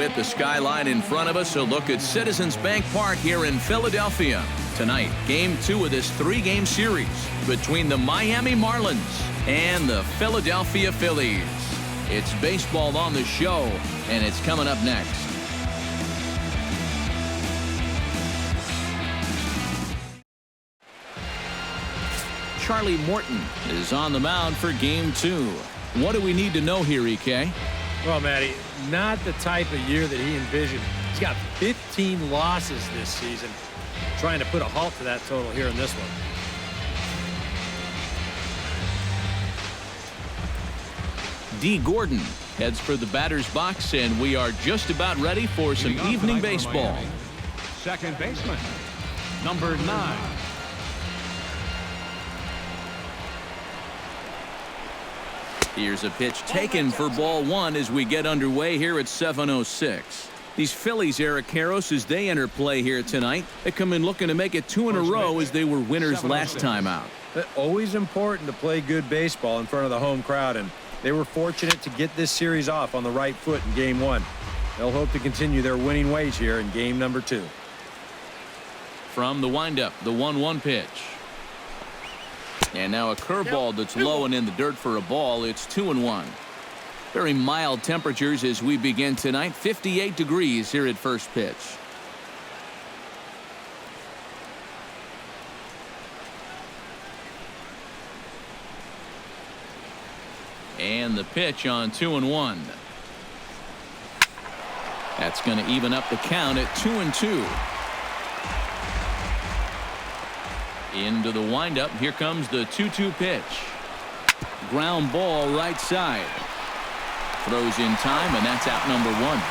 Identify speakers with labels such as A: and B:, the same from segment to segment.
A: With the skyline in front of us, a look at Citizens Bank Park here in Philadelphia. Tonight, Game 2 of this 3-game series between the Miami Marlins and the Philadelphia Phillies. It's baseball on the show, and it's coming up next. Charlie Morton is on the mound for Game 2. What do we need to know here, EK?
B: Well, Matty, not the type of year that he envisioned. He's got 15 losses this season. Trying to put a halt to that total here in this one.
A: D. Gordon heads for the batter's box, and we are just about ready for some evening baseball.
C: Second baseman, number 9.
A: Here's a pitch taken for ball 1 as we get underway here at 7:06. These Phillies, Eric Karros, as they enter play here tonight, they come in looking to make it 2 in a row as they were winners last time out.
B: But always important to play good baseball in front of the home crowd, and they were fortunate to get this series off on the right foot in Game 1. They'll hope to continue their winning ways here in game number 2.
A: From the windup, the 1-1 pitch. And now a curveball that's low and in the dirt for a ball. It's 2-1. Very mild temperatures as we begin tonight. 58 degrees here at first pitch. And the pitch on 2-1. That's going to even up the count at 2-2. Into the windup. Here comes the 2-2 pitch. Ground ball right side. Throws in time, and that's out number 1.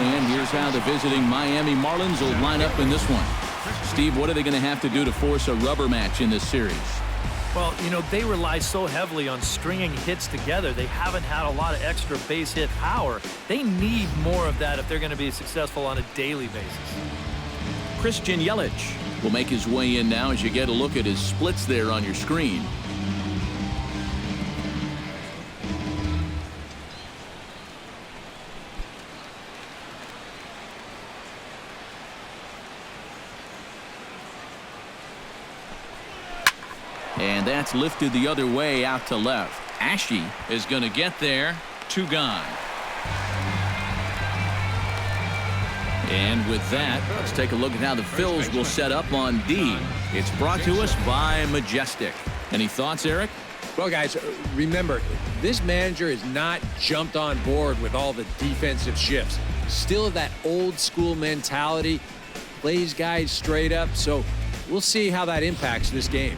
A: And here's how the visiting Miami Marlins will line up in this one. Steve, what are they going to have to do to force a rubber match in this series?
D: Well, you know, they rely so heavily on stringing hits together. They haven't had a lot of extra base hit power. They need more of that if they're going to be successful on a daily basis.
A: Christian Yelich will make his way in now as you get a look at his splits there on your screen. And that's lifted the other way out to left. Ashe is going to get there. 2 gone. And with that, let's take a look at how the Phils will set up on D. It's brought to us by Majestic. Any thoughts, Eric?
B: Well, guys, remember, this manager has not jumped on board with all the defensive shifts. Still that old school mentality, plays guys straight up, so we'll see how that impacts this game.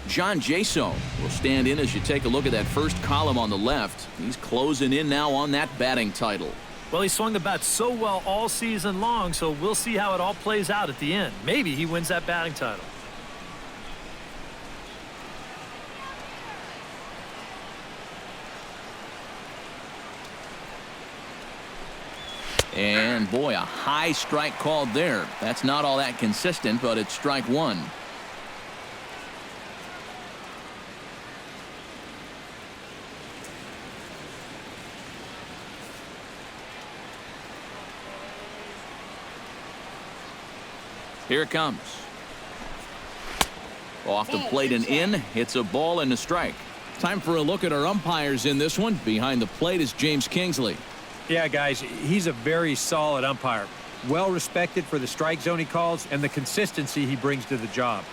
A: John Jaso will stand in as you take a look at that first column on the left. He's closing in now on that batting title.
D: Well, he swung the bat so well all season long, so we'll see how it all plays out at the end. Maybe he wins that batting title.
A: And boy, a high strike called there. That's not all that consistent, but it's strike 1. Here it comes. Off the plate and in. It's a ball and a strike. Time for a look at our umpires in this one. Behind the plate is James Kingsley.
B: Yeah, guys, he's a very solid umpire. Well respected for the strike zone he calls and the consistency he brings to the job.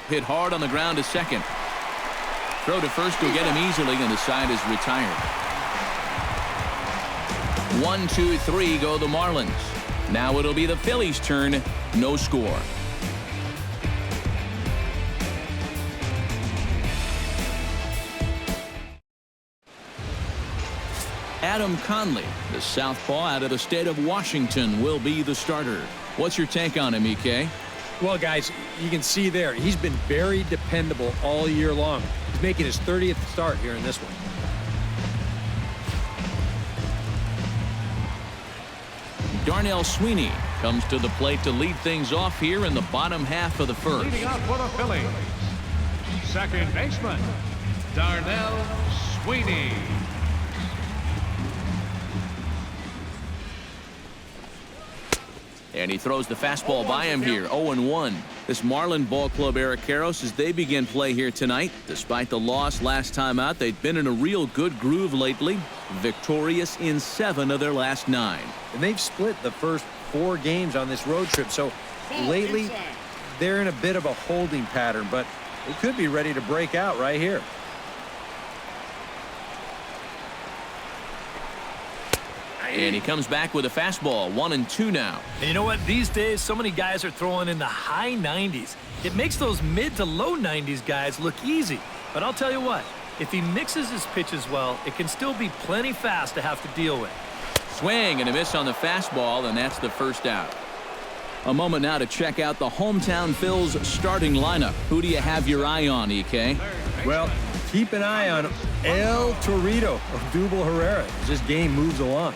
A: Hit hard on the ground to second. Throw to first will get him easily, and the side is retired. 1, 2, 3 go the Marlins. Now it'll be the Phillies' turn. No score. Adam Conley, the southpaw out of the state of Washington, will be the starter. What's your take on him, EK?
B: Well, guys, you can see there, he's been very dependable all year long. He's making his 30th start here in this one.
A: Darnell Sweeney comes to the plate to lead things off here in the bottom half of the first.
C: Leading out for the Phillies, Second baseman, Darnell Sweeney.
A: And he throws the fastball by him here, 0-1. This Marlin ball club, Eric Karros, as they begin play here tonight. Despite the loss last time out, they've been in a real good groove lately. Victorious in 7 of their last 9.
B: And they've split the first 4 games on this road trip. So lately, they're in a bit of a holding pattern, but they could be ready to break out right here.
A: And he comes back with a fastball, 1-2 now.
D: And you know what? These days, so many guys are throwing in the high 90s. It makes those mid to low 90s guys look easy. But I'll tell you what, if he mixes his pitches well, it can still be plenty fast to have to deal with.
A: Swing and a miss on the fastball, and that's the first out. A moment now to check out the hometown Phil's starting lineup. Who do you have your eye on, EK?
B: Well, keep an eye on El Torito, Odubel Herrera, as this game moves along.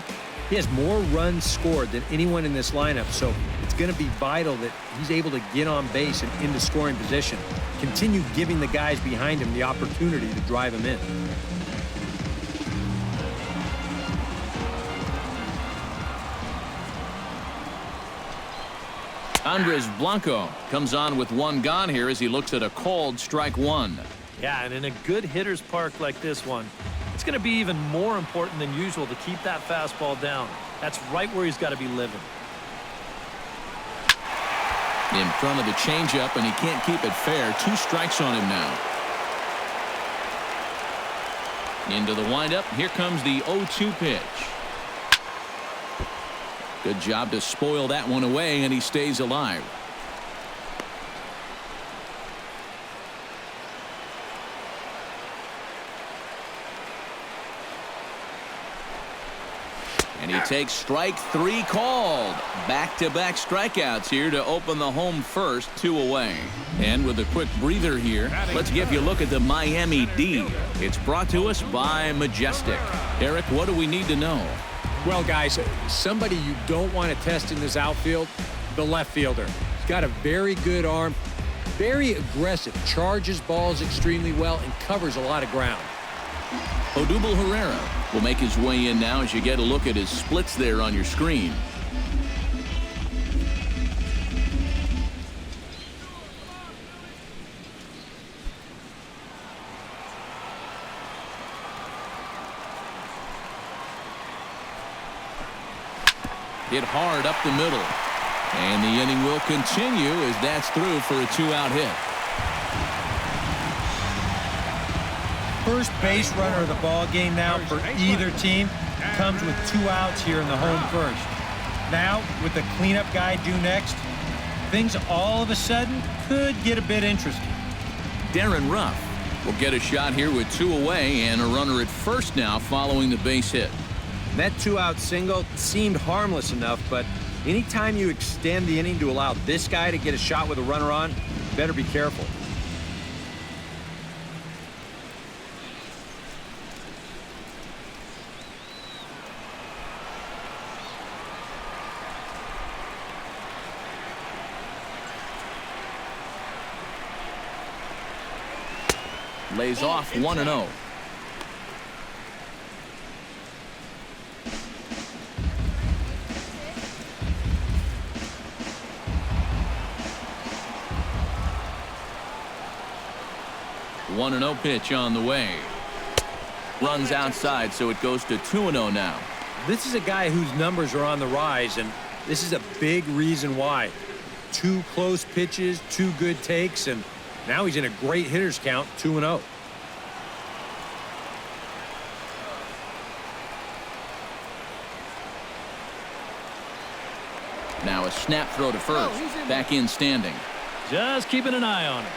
B: He has more runs scored than anyone in this lineup, so it's going to be vital that he's able to get on base and into scoring position. Continue giving the guys behind him the opportunity to drive him in.
A: Andres Blanco comes on with 1 gone here as he looks at a called strike 1.
D: Yeah, and in a good hitter's park like this one, it's going to be even more important than usual to keep that fastball down. That's right where he's got to be living.
A: In front of the changeup, and he can't keep it fair. 2 strikes on him now. Into the windup. Here comes the 0-2 pitch. Good job to spoil that one away, and he stays alive. And he takes strike 3 called. Back-to-back strikeouts here to open the home first, 2 away. And with a quick breather here, let's give you a look at the Miami D. It's brought to us by Majestic. Eric, what do we need to know?
B: Well, guys, somebody you don't want to test in this outfield, the left fielder. He's got a very good arm, very aggressive, charges balls extremely well, and covers a lot of ground.
A: Odubel Herrera will make his way in now as you get a look at his splits there on your screen. Hit hard up the middle. And the inning will continue as that's through for a 2-out hit.
B: First base runner of the ball game now for either team comes with 2 outs here in the home first. Now, with the cleanup guy due next, things all of a sudden could get a bit interesting.
A: Darren Ruff will get a shot here with 2 away and a runner at first now following the base hit.
B: That 2-out single seemed harmless enough, but anytime you extend the inning to allow this guy to get a shot with a runner on, you better be careful.
A: Lays off 1-0. One 1-0 pitch on the way. Runs outside, so it goes to 2-0 now.
B: This is a guy whose numbers are on the rise, and this is a big reason why. 2 close pitches, 2 good takes, and now he's in a great hitter's count, 2-0.
A: Now a snap throw to first. Back in standing.
D: Just keeping an eye on it.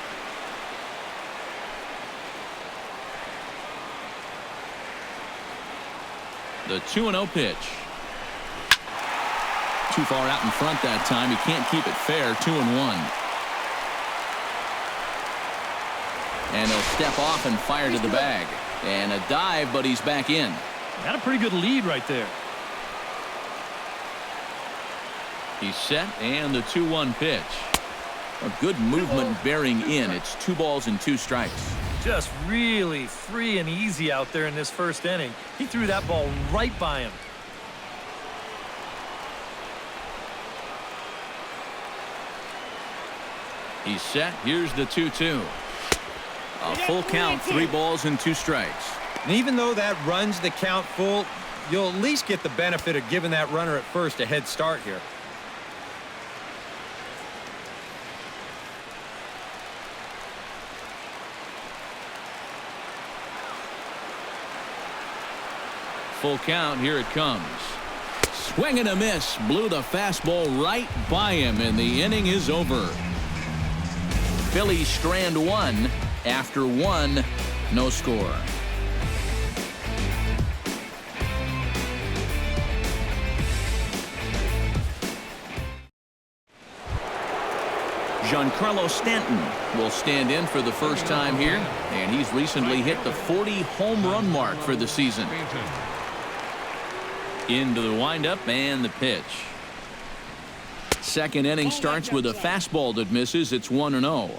A: The 2-0 pitch. Too far out in front that time. He can't keep it fair. 2-1. And he'll step off and fire to the bag. And a dive, but he's back in.
D: Got a pretty good lead right there.
A: He's set, and the 2-1 pitch. A good movement bearing in. It's 2 balls and 2 strikes.
D: Just really free and easy out there in this first inning. He threw that ball right by him.
A: He's set. Here's the 2-2. A full count, 3 balls and 2 strikes.
B: And even though that runs the count full, you'll at least get the benefit of giving that runner at first a head start here.
A: Full count. Here it comes. Swing and a miss. Blew the fastball right by him, and the inning is over. Phillies strand 1 after 1, no score. Giancarlo Stanton will stand in for the first time here, and he's recently hit the 40 home run mark for the season. Into the windup and the pitch. Second inning starts with a fastball that misses. It's 1-0.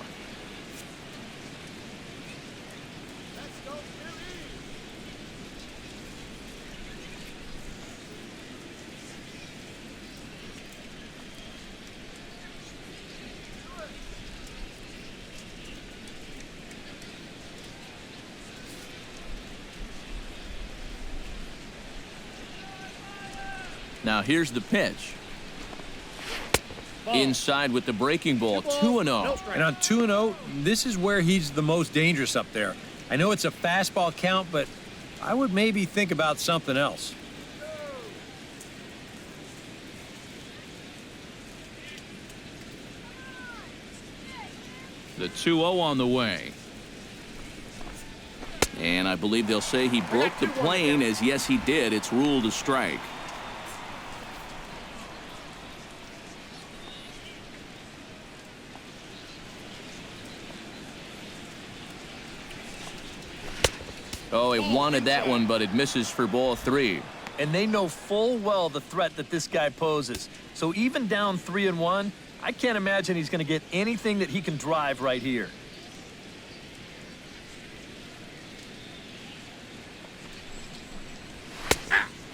A: Now here's the pitch. Inside with the breaking ball, 2-0.
B: And on 2-0, this is where he's the most dangerous up there. I know it's a fastball count, but I would maybe think about something else.
A: The 2-0 on the way. And I believe they'll say he broke the plane, as yes he did. It's ruled a strike. Oh, he wanted that one, but it misses for ball 3.
D: And they know full well the threat that this guy poses. So even down 3-1, I can't imagine he's going to get anything that he can drive right here.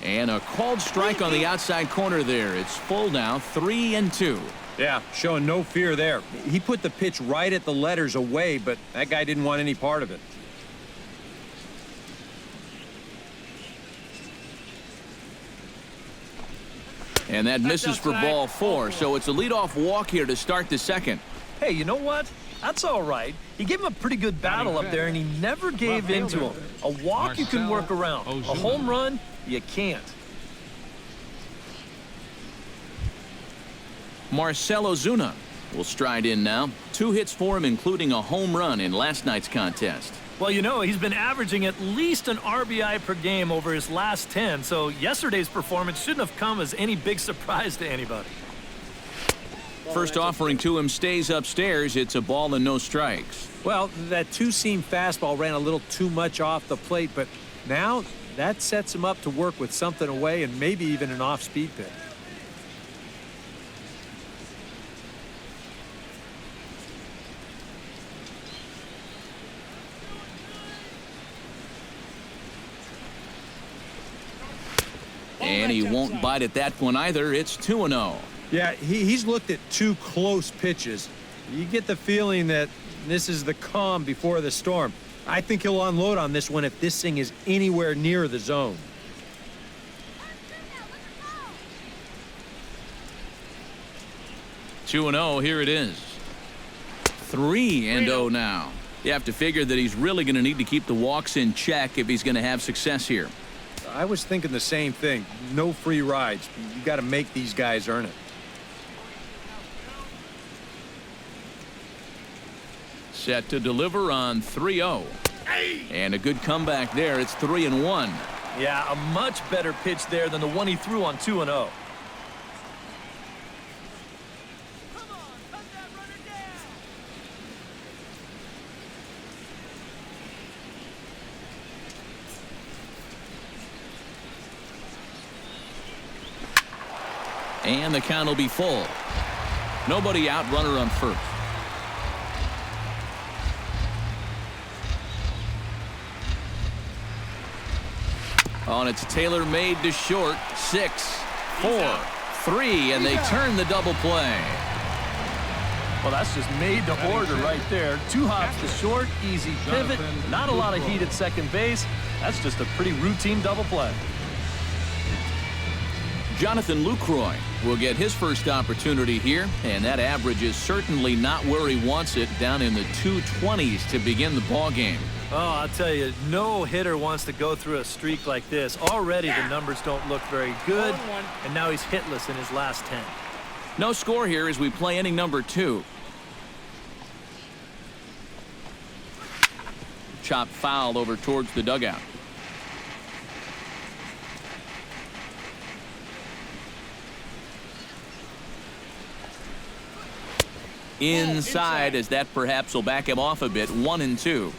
A: And a called strike on the outside corner there. It's full now, 3-2.
B: Yeah, showing no fear there. He put the pitch right at the letters away, but that guy didn't want any part of it.
A: And that misses for ball 4, so it's a leadoff walk here to start the second.
D: Hey, you know what? That's all right. He gave him a pretty good battle up there, and he never gave in to him. A walk you can work around. A home run, you can't.
A: Marcell Ozuna will stride in now. 2 hits for him, including a home run in last night's contest.
D: Well, you know, he's been averaging at least an RBI per game over his last 10, so yesterday's performance shouldn't have come as any big surprise to anybody.
A: First offering to him stays upstairs. It's a ball and no strikes.
B: Well, that two-seam fastball ran a little too much off the plate, but now that sets him up to work with something away and maybe even an off-speed pitch.
A: And he won't bite at that one either. It's 2-0.
B: Yeah, he's looked at 2 close pitches. You get the feeling that this is the calm before the storm. I think he'll unload on this one if this thing is anywhere near the zone.
A: Two 2-0, here it is. 3-0 now. You have to figure that he's really going to need to keep the walks in check if he's going to have success here.
B: I was thinking the same thing. No free rides. You got to make these guys earn it.
A: Set to deliver on 3-0. And a good comeback there. It's 3-1.
D: Yeah, a much better pitch there than the one he threw on 2-0.
A: And the count will be full. Nobody out, runner on first. On it's tailor-made to short. 6, 4, 3, and they turn the double play.
D: Well, that's just made to order right there. 2 hops to short, easy pivot, not a lot of heat at second base. That's just a pretty routine double play.
A: Jonathan Lucroy will get his first opportunity here, and that average is certainly not where he wants it, down in the 220s to begin the ball game.
D: Oh, I'll tell you, no hitter wants to go through a streak like this. Already the numbers don't look very good, and now he's hitless in his last 10.
A: No score here as we play inning number 2. Chop foul over towards the dugout. Inside, as that perhaps will back him off a bit. 1-2.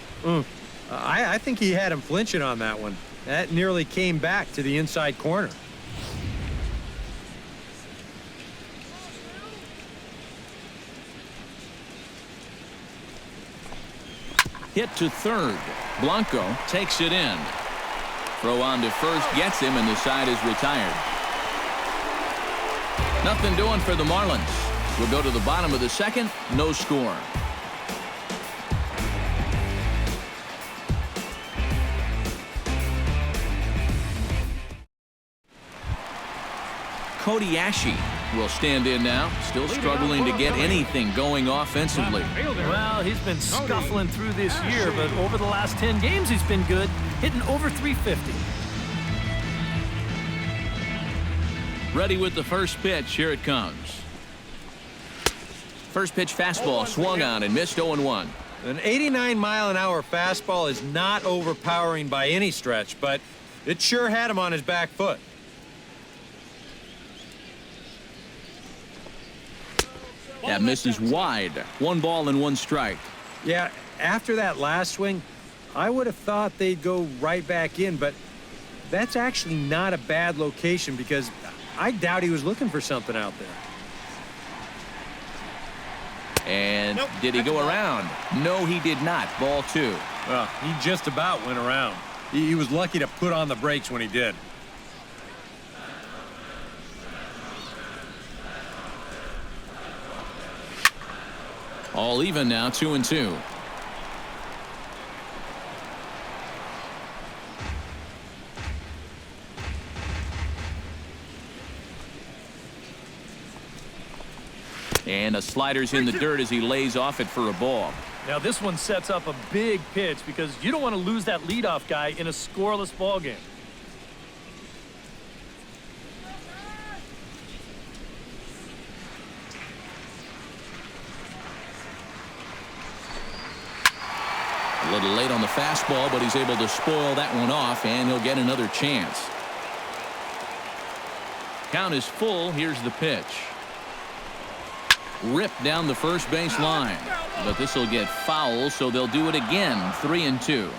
B: I think he had him flinching on that one. That nearly came back to the inside corner.
A: Hit to third. Blanco takes it in. Throw on to first gets him, and the side is retired. Nothing doing for the Marlins. We'll go to the bottom of the second. No score. Cody Ashe will stand in now, still struggling to get anything going offensively.
D: Well, he's been scuffling through this year, but over the last 10 games he's been good, hitting over 350.
A: Ready with the first pitch. Here it comes. First pitch fastball swung on and missed. 0-1.
B: An 89-mile-an-hour fastball is not overpowering by any stretch, but it sure had him on his back foot.
A: That misses wide. 1 ball and 1 strike.
B: Yeah, after that last swing, I would have thought they'd go right back in, but that's actually not a bad location because I doubt he was looking for something out there.
A: And did he go around? No, he did not. Ball 2.
B: Well, he just about went around. He was lucky to put on the brakes when he did.
A: All even now, 2-2. And a slider's in the dirt as he lays off it for a ball.
D: Now this one sets up a big pitch because you don't want to lose that leadoff guy in a scoreless ball game.
A: A little late on the fastball, but he's able to spoil that one off, and he'll get another chance. Count is full. Here's the pitch. Ripped down the first base line, but this will get foul, so they'll do it again. 3-2.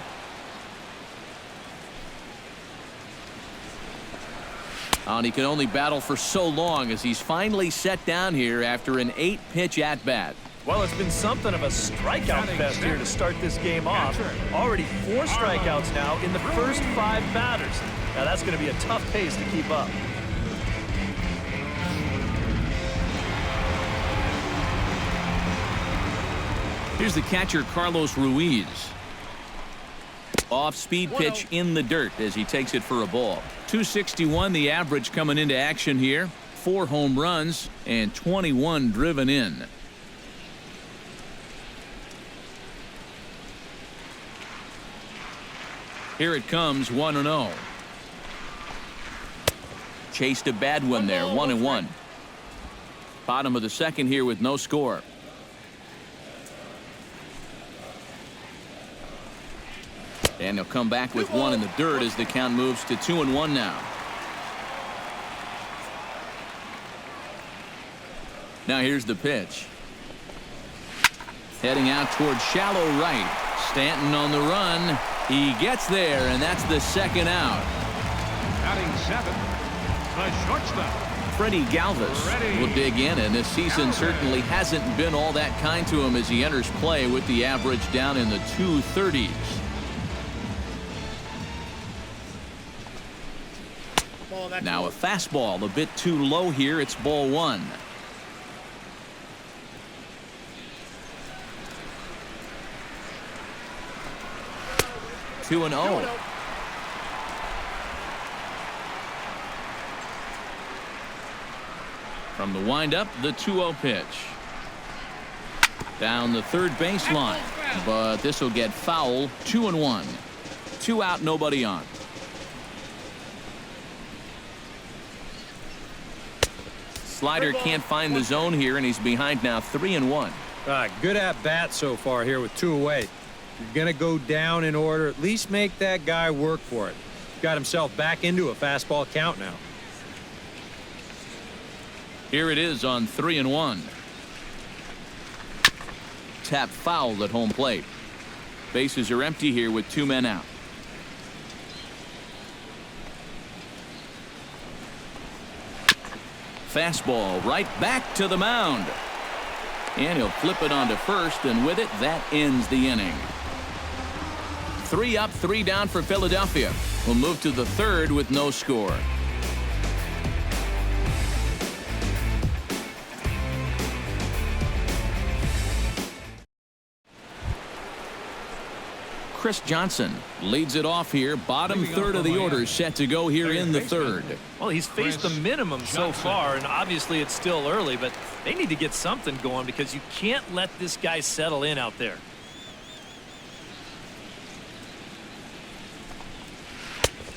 A: And he can only battle for so long as he's finally set down here after an 8-pitch at-bat.
D: Well, it's been something of a strikeout fest here to start this game off. Already 4 strikeouts now in the first 5 batters. Now that's going to be a tough pace to keep up.
A: Here's the catcher, Carlos Ruiz. Off-speed pitch in the dirt as he takes it for a ball. 261 the average coming into action here. 4 home runs and 21 driven in. Here it comes, 1-0. Chased a bad one there, 1-1. Bottom of the second here with no score. And he'll come back with 1 in the dirt as the count moves to 2-1 now. Now here's the pitch. Heading out towards shallow right. Stanton on the run. He gets there, and that's the second out.
C: Batting 7, the shortstop.
A: Freddie Galvis will dig in, and this season certainly hasn't been all that kind to him as he enters play with the average down in the 230s. Now a fastball a bit too low here. It's ball one. Two and 0. From the windup, the 2-0 pitch. Down the third baseline, but this will get foul. 2 and 1. 2 out, nobody on. Slider can't find the zone here, and he's behind now. 3 and 1.
B: Good at bat so far here with 2 away. You're going to go down in order. At least make that guy work for it. Got himself back into a fastball count now.
A: Here it is on 3 and 1. Tap foul at home plate. Bases are empty here with 2 men out. Fastball right back to the mound. And he'll flip it onto first, and with it, that ends the inning. 3 up, 3 down for Philadelphia. We'll move to the third with no score. Chris Johnson leads it off here. Bottom third of the order set to go here in the third.
D: Well, he's faced the minimum so far, and obviously it's still early, but they need to get something going because you can't let this guy settle in out there.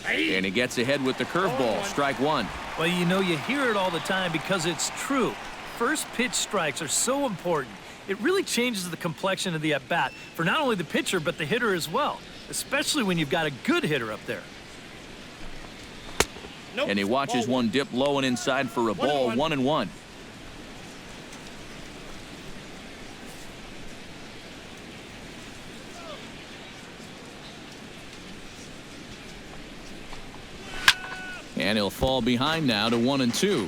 A: And he gets ahead with the curveball. Strike one.
D: Well, you know, you hear it all the time because it's true. First pitch strikes are so important. It really changes the complexion of the at-bat for not only the pitcher but the hitter as well, especially when you've got a good hitter up there.
A: And he watches one dip low and inside for a ball. 1 and 1. And he'll fall behind now to 1 and 2.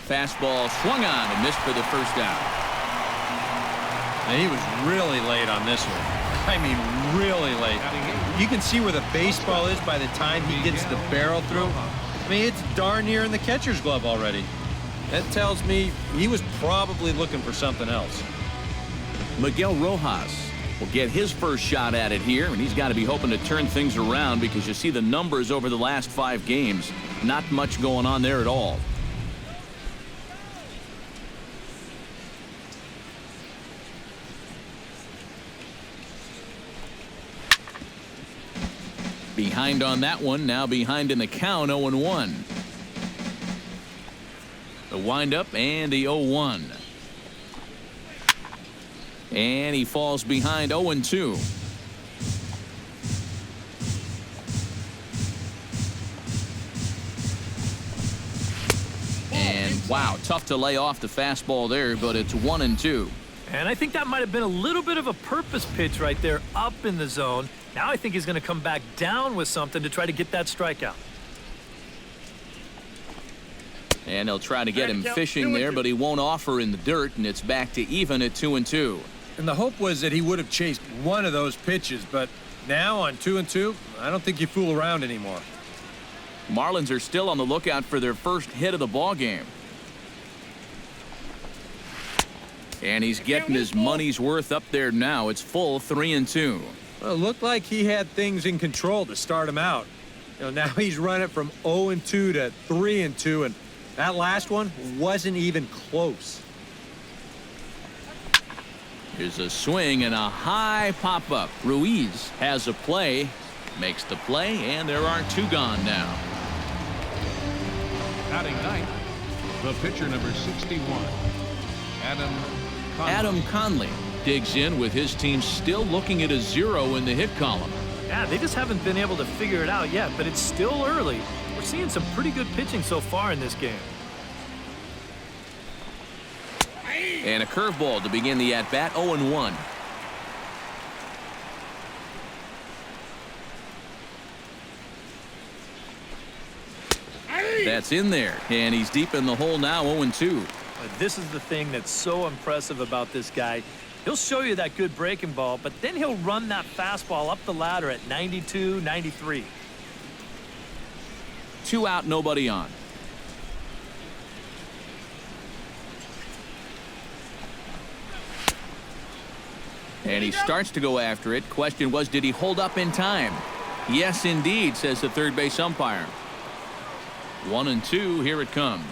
A: Fastball swung on and missed for the first out.
E: And he was really late on this one. I mean, really late. You can see where the baseball is by the time he gets the barrel through. I mean, it's darn near in the catcher's glove already. That tells me he was probably looking for something else.
A: Miguel Rojas will get his first shot at it here, and he's got to be hoping to turn things around because you see the numbers over the last 5 games. Not much going on there at all. Behind on that one, now behind in the count. 0-1. The windup and the 0-1. And he falls behind. 0-2. And wow, tough to lay off the fastball there, but it's 1-2.
D: And I think that might have been a little bit of a purpose pitch right there up in the zone. Now I think he's going to come back down with something to try to get that strikeout.
A: And they'll try to get him fishing there, but he won't offer in the dirt, and it's back to even at 2-2.
B: And the hope was that he would have chased one of those pitches, but now on 2-2, I don't think you fool around anymore.
A: Marlins are still on the lookout for their first hit of the ball game. And he's getting his money's worth up there now. It's full 3-2.
B: Well, it looked like he had things in control to start him out. You know, now he's running from 0-2 to 3-2, and that last one wasn't even close.
A: Here's a swing and a high pop-up. Ruiz has a play, makes the play, and there are 2 gone now.
C: Batting ninth, the pitcher number 61,
A: Adam Conley digs in with his team still looking at a 0 in the hit column.
D: Yeah, they just haven't been able to figure it out yet, but it's still early. We're seeing some pretty good pitching so far in this game.
A: And a curveball to begin the at-bat. 0-1. That's in there, and he's deep in the hole now. 0-2.
D: This is the thing that's so impressive about this guy. He'll show you that good breaking ball, but then he'll run that fastball up the ladder at 92, 93.
A: 2 out, nobody on. And he starts to go after it. Question was, did he hold up in time? Yes, indeed, says the third base umpire. 1-2, here it comes.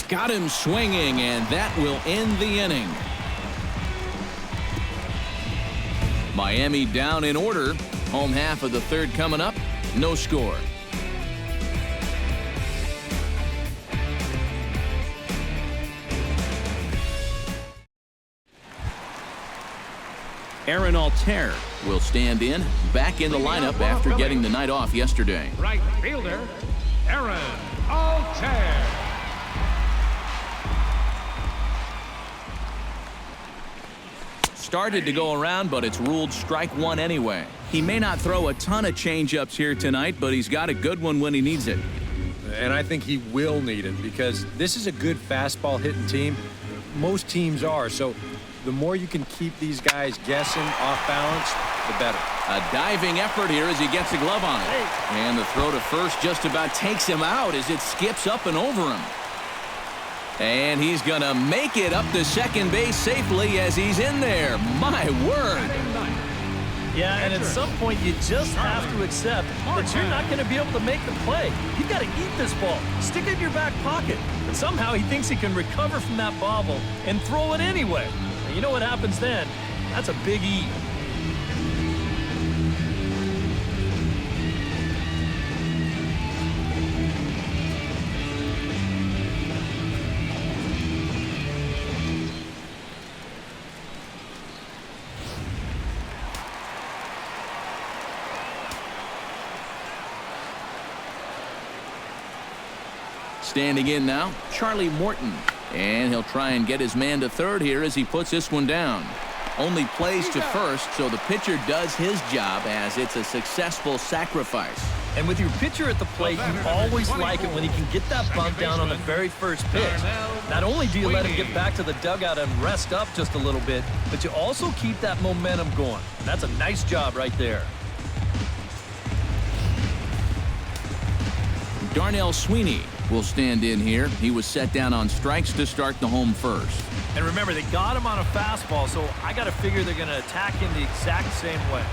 A: Got him swinging, and that will end the inning. Miami down in order. Home half of the third coming up. No score. Aaron Altair will stand in, back in the lineup after getting the night off yesterday.
C: Right fielder, Aaron Altair.
A: Started to go around, but it's ruled strike one anyway. He may not throw a ton of changeups here tonight, but he's got a good one when he needs it.
B: And I think he will need it because this is a good fastball hitting team. Most teams are. So the more you can keep these guys guessing off balance, the better.
A: A diving effort here as he gets a glove on it. And the throw to first just about takes him out as it skips up and over him. And he's going to make it up to second base safely as he's in there. My word.
D: Yeah, and at some point you just have to accept that you're not going to be able to make the play. You've got to eat this ball. Stick it in your back pocket. But somehow he thinks he can recover from that bobble and throw it anyway. And you know what happens then? That's a big E.
A: Standing in now, Charlie Morton. And he'll try and get his man to third here as he puts this one down. Only plays to first, so the pitcher does his job as it's a successful sacrifice.
D: And with your pitcher at the plate, you always like it when he can get that bunt down on the very first pitch. Not only do you let him get back to the dugout and rest up just a little bit, but you also keep that momentum going. That's a nice job right there.
A: Darnell Sweeney will stand in here. He was set down on strikes to start the home first.
D: And remember, they got him on a fastball, so I got to figure they're going to attack him the exact same way.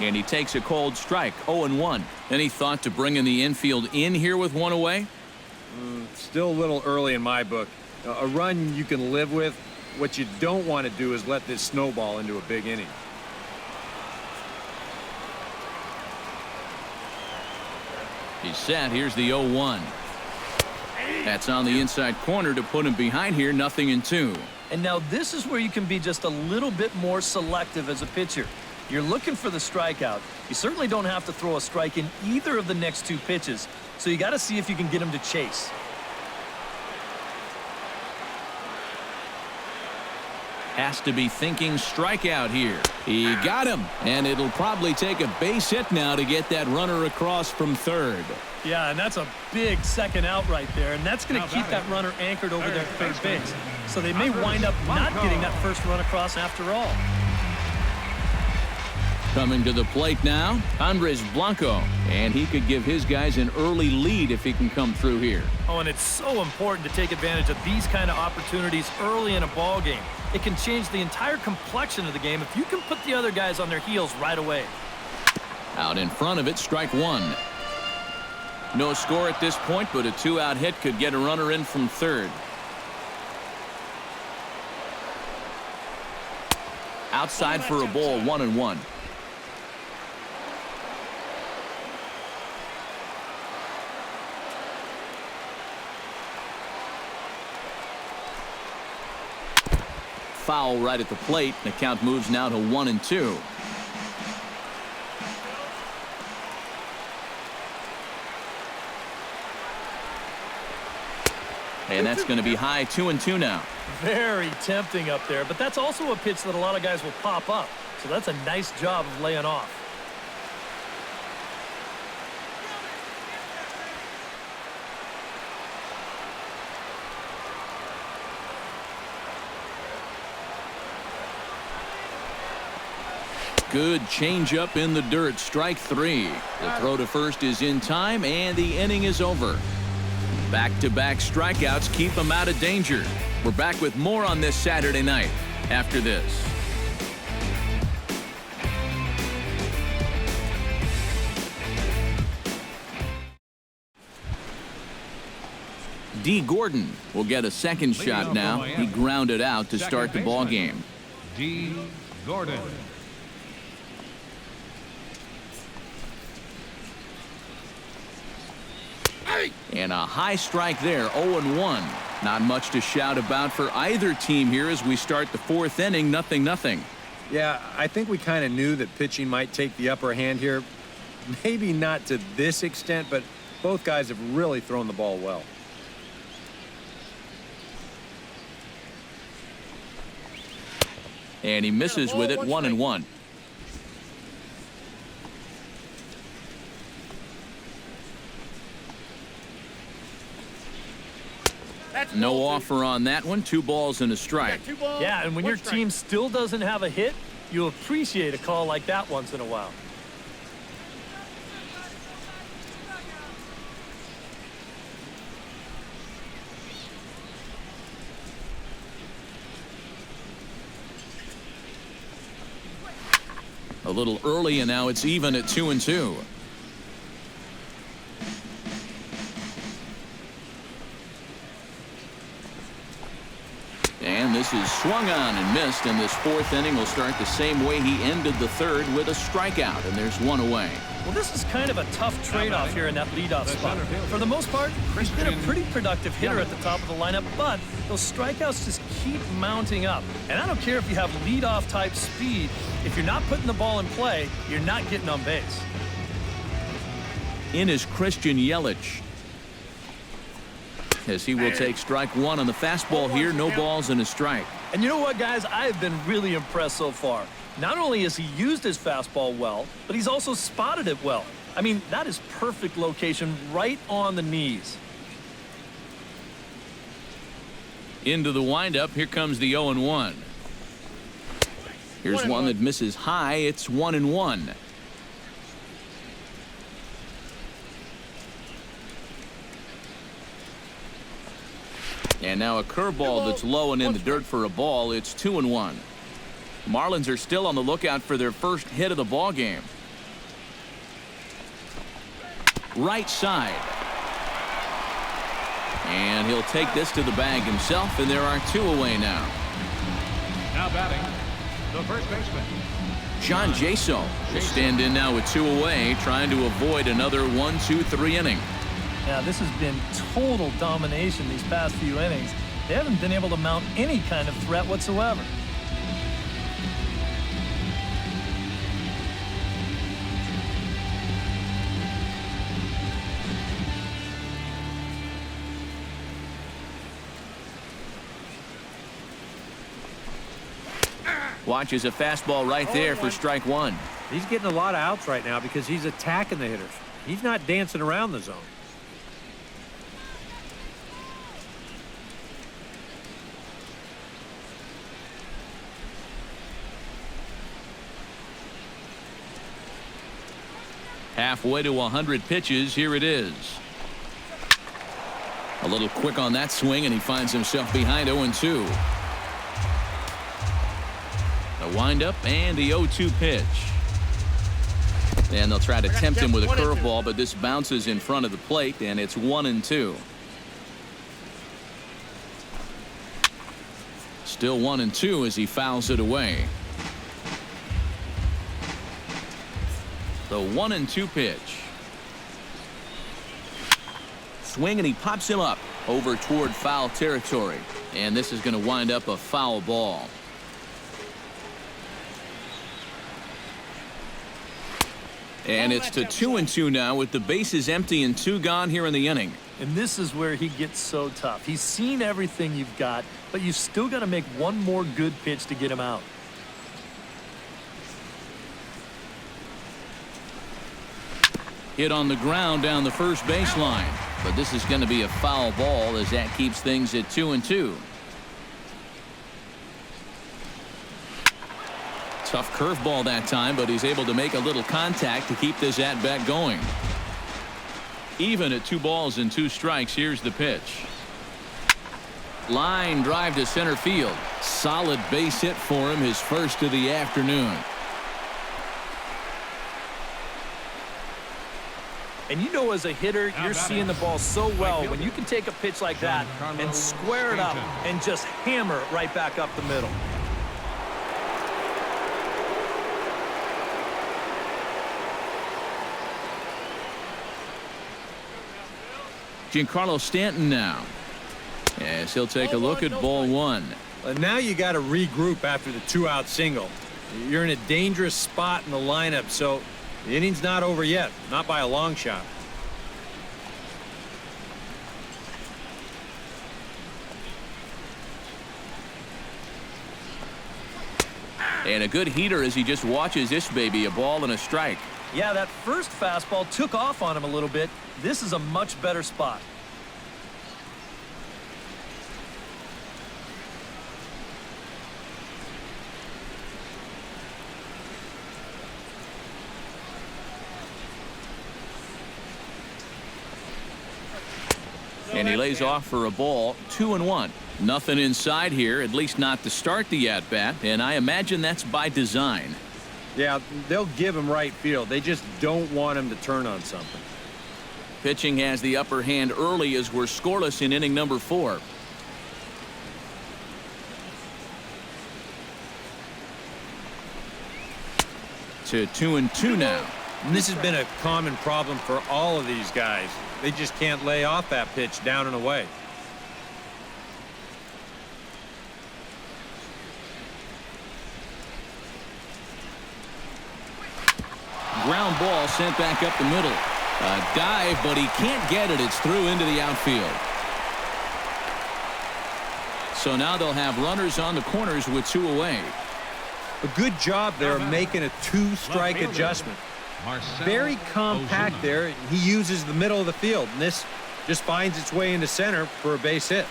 A: And he takes a cold strike, 0-1. Any thought to bringing the infield in here with one away?
B: Still a little early in my book. A run you can live with. What you don't want to do is let this snowball into a big inning.
A: He's set. Here's the 0-1. That's on the inside corner to put him behind here. 0-2.
D: And now this is where you can be just a little bit more selective as a pitcher. You're looking for the strikeout. You certainly don't have to throw a strike in either of the next two pitches, so you got to see if you can get him to chase.
A: Has to be thinking strikeout here. He got him, and it'll probably take a base hit now to get that runner across from third.
D: Yeah, and that's a big second out right there, and that's going to keep that runner anchored over their third base. So they may wind up not getting that first run across after all.
A: Coming to the plate now, Andres Blanco, and he could give his guys an early lead if he can come through here.
D: Oh, and it's so important to take advantage of these kind of opportunities early in a ball game. It can change the entire complexion of the game if you can put the other guys on their heels right away.
A: Out in front of it, strike one. No score at this point, but a two-out hit could get a runner in from third. Outside for a ball, 1-1. Foul right at the plate. The count moves now to 1-2. And that's going to be high, 2-2 now.
D: Very tempting up there, but that's also a pitch that a lot of guys will pop up. So that's a nice job of laying off.
A: Good changeup in the dirt. Strike 3. The throw to first is in time, and the inning is over. Back-to-back strikeouts keep him out of danger. We're back with more on this Saturday night after this. D. Gordon will get a second shot now. He grounded out to start the ball game.
C: D. Gordon.
A: And a high strike there, 0-1. Not much to shout about for either team here as we start the fourth inning, 0-0.
E: Yeah, I think we kind of knew that pitching might take the upper hand here. Maybe not to this extent, but both guys have really thrown the ball well.
A: And he misses with it, 1-1. No offer on that one. 2 balls and a strike.
D: Yeah, and when your team still doesn't have a hit, you appreciate a call like that once in a while.
A: A little early, and now it's even at 2-2. And this is swung on and missed, and this fourth inning will start the same way he ended the third, with a strikeout, and there's 1 away.
D: Well, this is kind of a tough trade-off here in that leadoff spot. For the most part, he's been a pretty productive hitter at the top of the lineup, but those strikeouts just keep mounting up. And I don't care if you have leadoff type speed. If you're not putting the ball in play, you're not getting on base.
A: In is Christian Yelich, as he will take strike 1 on the fastball here. No balls and a strike.
D: And you know what, guys? I have been really impressed so far. Not only has he used his fastball well, but he's also spotted it well. I mean, that is perfect location, right on the knees.
A: Into the windup. Here comes the 0-1. Here's one that misses high. It's 1-1. And now a curveball that's low and in the dirt for a ball. It's 2-1. Marlins are still on the lookout for their first hit of the ball game. Right side. And he'll take this to the bag himself, and there are 2 away now.
C: Now batting, the first baseman.
A: John Jaso will stand in now with 2 away, trying to avoid another 1-2-3 inning.
D: Yeah, this has been total domination these past few innings. They haven't been able to mount any kind of threat whatsoever.
A: Watches a fastball right there for strike 1.
E: He's getting a lot of outs right now because he's attacking the hitters. He's not dancing around the zone.
A: Halfway to 100 pitches. Here it is. A little quick on that swing, and he finds himself behind 0-2. The windup and the 0-2 pitch. And they'll try to tempt him with a curveball, but this bounces in front of the plate, and it's 1-2. Still 1-2 as he fouls it away. The 1-2 pitch. Swing, and he pops him up over toward foul territory. And this is going to wind up a foul ball. And it's to 2-2 now with the bases empty and 2 gone here in the inning.
D: And this is where he gets so tough. He's seen everything you've got, but you've still got to make one more good pitch to get him out.
A: Hit on the ground down the first baseline. But this is going to be a foul ball as that keeps things at 2-2. Tough curveball that time, but he's able to make a little contact to keep this at-bat going. Even at 2 balls and 2 strikes, here's the pitch. Line drive to center field. Solid base hit for him, his first of the afternoon.
D: And you know, as a hitter, you're seeing the ball so well when you can take a pitch like that and square it up and just hammer it right back up the middle.
A: Giancarlo Stanton now. Yes, he'll take a look at ball 1.
E: Now you got to regroup after the 2-out single. You're in a dangerous spot in the lineup, so the inning's not over yet, not by a long shot.
A: And a good heater as he just watches this baby, a ball and a strike.
D: Yeah, that first fastball took off on him a little bit. This is a much better spot.
A: And he lays off for a ball, 2-1. Nothing inside here, at least not to start the at-bat, and I imagine that's by design.
E: Yeah, they'll give him right field. They just don't want him to turn on something.
A: Pitching has the upper hand early as we're scoreless in inning number 4. To 2-2 now.
E: And this has been a common problem for all of these guys. They just can't lay off that pitch down and away.
A: Ground ball sent back up the middle. A dive, but he can't get it. It's through into the outfield. So now they'll have runners on the corners with 2 away.
E: A good job there making a 2-strike adjustment. Very compact there. He uses the middle of the field, and this just finds its way into center for a base hit.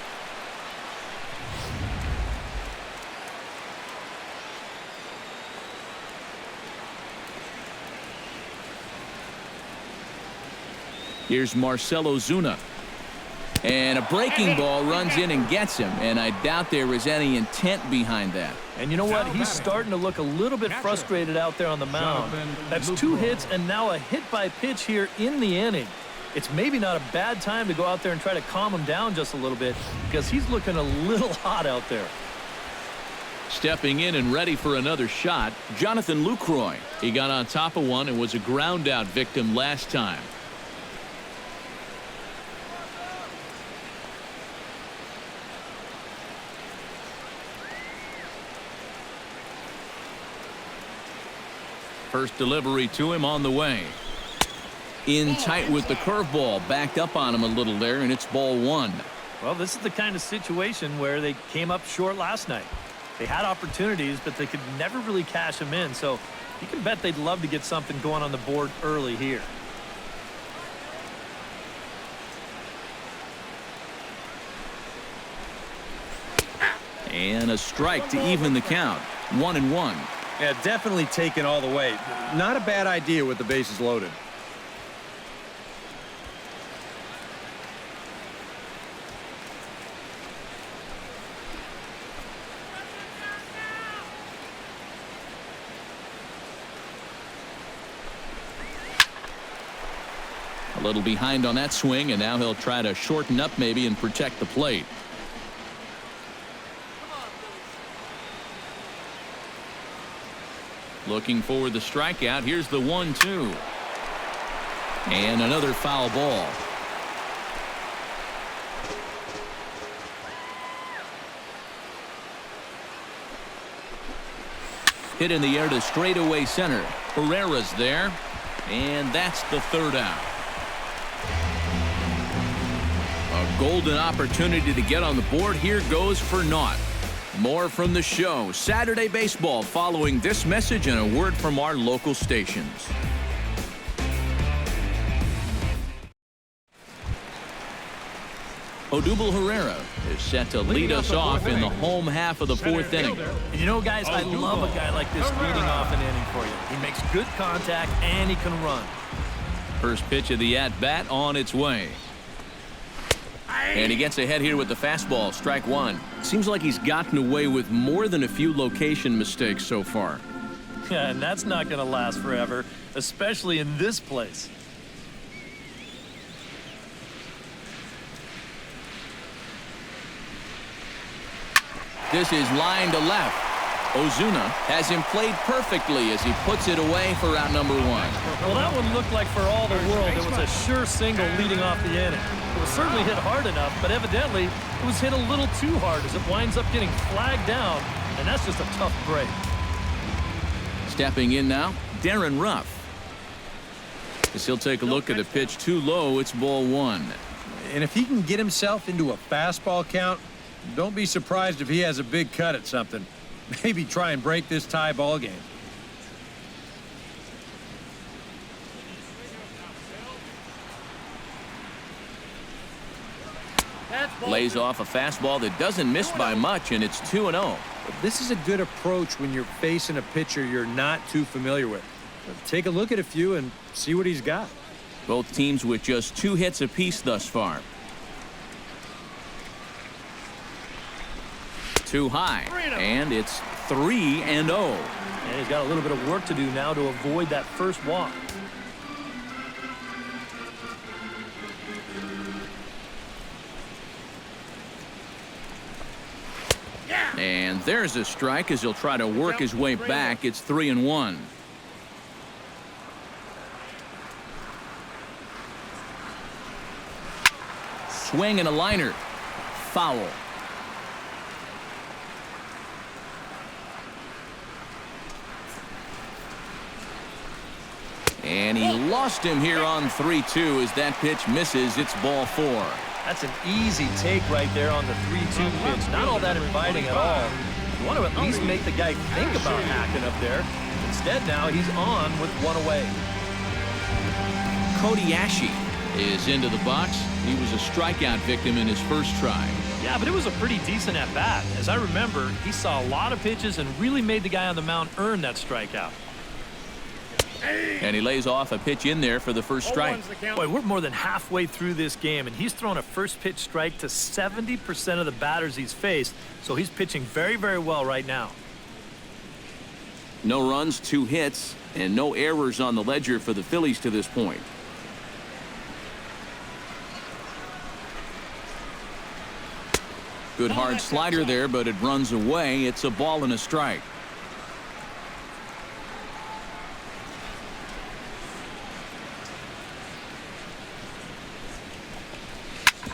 A: Here's Marcell Ozuna. And a breaking ball runs in and gets him, and I doubt there was any intent behind that.
D: And you know what? He's starting to look a little bit frustrated out there on the mound. That's 2 hits and now a hit by pitch here in the inning. It's maybe not a bad time to go out there and try to calm him down just a little bit because he's looking a little hot out there.
A: Stepping in and ready for another shot, Jonathan Lucroy. He got on top of one and was a ground out victim last time. First delivery to him on the way. In tight with the curveball, backed up on him a little there, and it's ball 1.
D: Well, this is the kind of situation where they came up short last night. They had opportunities, but they could never really cash them in, so you can bet they'd love to get something going on the board early here.
A: And a strike to even the count. 1-1.
E: Yeah, definitely taken all the way. Not a bad idea with the bases loaded.
A: A little behind on that swing, and now he'll try to shorten up maybe and protect the plate. Looking for the strikeout. Here's the 1-2. And another foul ball. Hit in the air to straightaway center. Herrera's there. And that's the 3rd out. golden opportunity to get on the board here goes for naught. More from the show, Saturday Baseball, following this message and a word from our local stations. Odubel Herrera is set to lead us off in the home half of the fourth inning.
D: And you know, guys, I love a guy like this leading off an inning for you. He makes good contact and he can run.
A: First pitch of the at-bat on its way. And he gets ahead here with the fastball, strike one. Seems like he's gotten away with more than a few location mistakes so far.
D: Yeah, and that's not going to last forever, especially in this place.
A: This is line to left. Ozuna has him played perfectly as he puts it away for out number one.
D: Well, that one looked like for all the world it was a sure single leading off the inning. It was certainly hit hard enough, but evidently it was hit a little too hard as it winds up getting flagged down, and that's just a tough break.
A: Stepping in now, Darren Ruff. As he'll take a look at a pitch too low, it's ball one.
E: And if he can get himself into a fastball count, don't be surprised if he has a big cut at something. Maybe try and break this tie ball game.
A: Lays off a fastball that doesn't miss by much, and it's 2-0.
B: This is a good approach when you're facing a pitcher you're not too familiar with. Take a look at a few and see what he's got.
A: Both teams with just 2 hits apiece thus far. Too high, and it's 3-0.
D: And he's got a little bit of work to do now to avoid that first walk.
A: And there's a strike as he'll try to work his way back. It's 3-1. Swing and a liner. Foul. And he lost him here on 3-2 as that pitch misses. It's ball 4.
D: That's an easy take right there on the 3-2 pitch. Not all that inviting at all. You want to at least make the guy think about hacking up there. Instead, now he's on with one away.
A: Cody Ashe is into the box. He was a strikeout victim in his first try.
D: Yeah, but it was a pretty decent at-bat. As I remember, he saw a lot of pitches and really made the guy on the mound earn that strikeout.
A: And he lays off a pitch in there for the first strike.
D: Boy, we're more than halfway through this game, and he's thrown a first pitch strike to 70% of the batters he's faced, so he's pitching very, very well right now.
A: No runs, 2 hits, and no errors on the ledger for the Phillies to this point. Good hard slider there, but it runs away. It's a ball and a strike.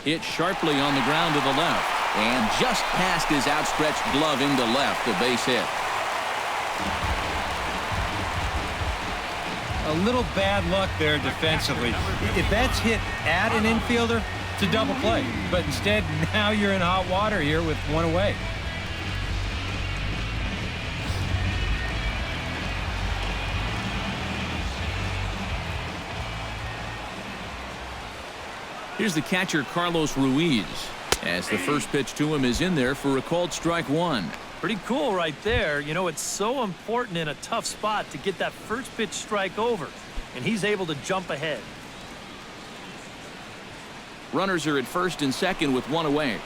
A: Hit sharply on the ground to the left, and just past his outstretched glove into left, a base hit.
E: A little bad luck there defensively. If that's hit at an infielder, it's a double play. But instead, now you're in hot water here with one away.
A: Here's the catcher, Carlos Ruiz, as the first pitch to him is in there for a called strike one.
D: Pretty cool right there. You know, it's so important in a tough spot to get that first pitch strike over, and he's able to jump ahead.
A: Runners are at first and second with one away.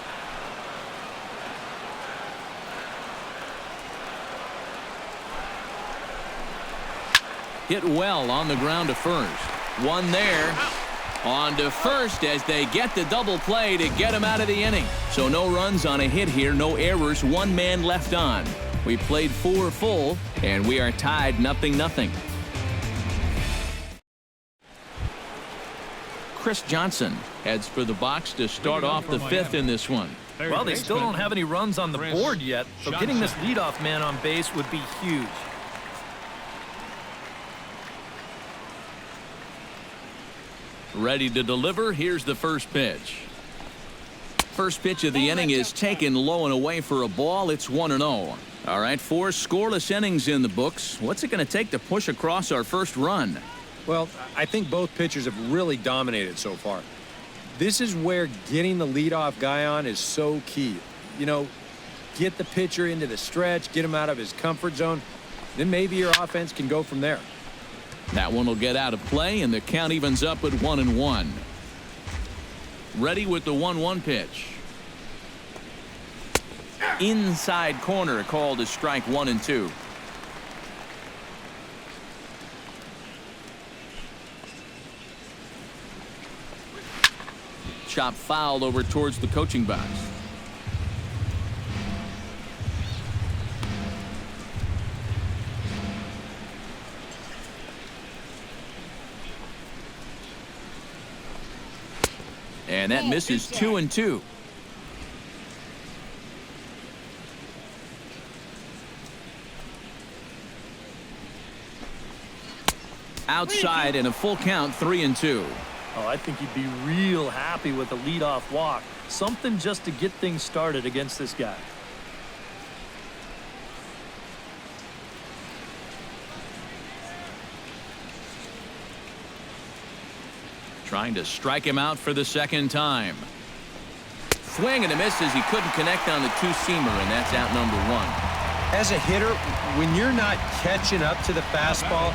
A: Hit well on the ground to first. One there. On to first as they get the double play to get him out of the inning. So no runs on a hit here, no errors, 1 man left on. We played 4 full, and we are tied 0-0. Chris Johnson heads for the box to start off the 5th in this one.
D: Well, they still don't have any runs on the board yet, so getting this leadoff man on base would be huge.
A: Ready to deliver. Here's the first pitch. First pitch of the inning is taken low and away for a ball. It's 1-0. All right, 4 scoreless innings in the books. What's it going to take to push across our first run?
B: Well, I think both pitchers have really dominated so far. This is where getting the leadoff guy on is so key. You know, get the pitcher into the stretch, get him out of his comfort zone, then maybe your offense can go from there.
A: That one will get out of play, and the count evens up at 1-1. Ready with the 1-1 pitch. Inside corner, called as strike 1 and 2. Chop foul over towards the coaching box. And that misses 2 and 2. Outside and a full count, 3 and 2.
D: Oh, I think he'd be real happy with a leadoff walk. Something just to get things started against this guy.
A: Trying to strike him out for the second time. Swing and a miss as he couldn't connect on the two-seamer, and that's out number 1.
E: As a hitter, when you're not catching up to the fastball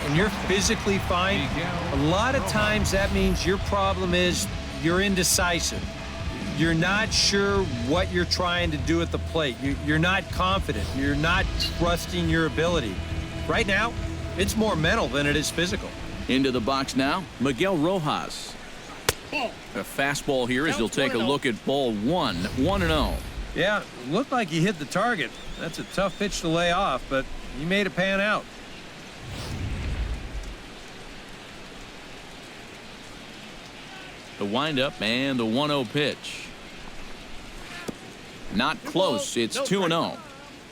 E: and you're physically fine, a lot of times that means your problem is you're indecisive. You're not sure what you're trying to do at the plate. You're not confident. You're not trusting your ability. Right now, it's more mental than it is physical.
A: Into the box now, Miguel Rojas. A fastball here as he'll take a look at ball 1, 1-0.
E: Yeah, looked like he hit the target. That's a tough pitch to lay off, but he made it pan out.
A: The windup and the 1-0 pitch. Not close. It's 2-0.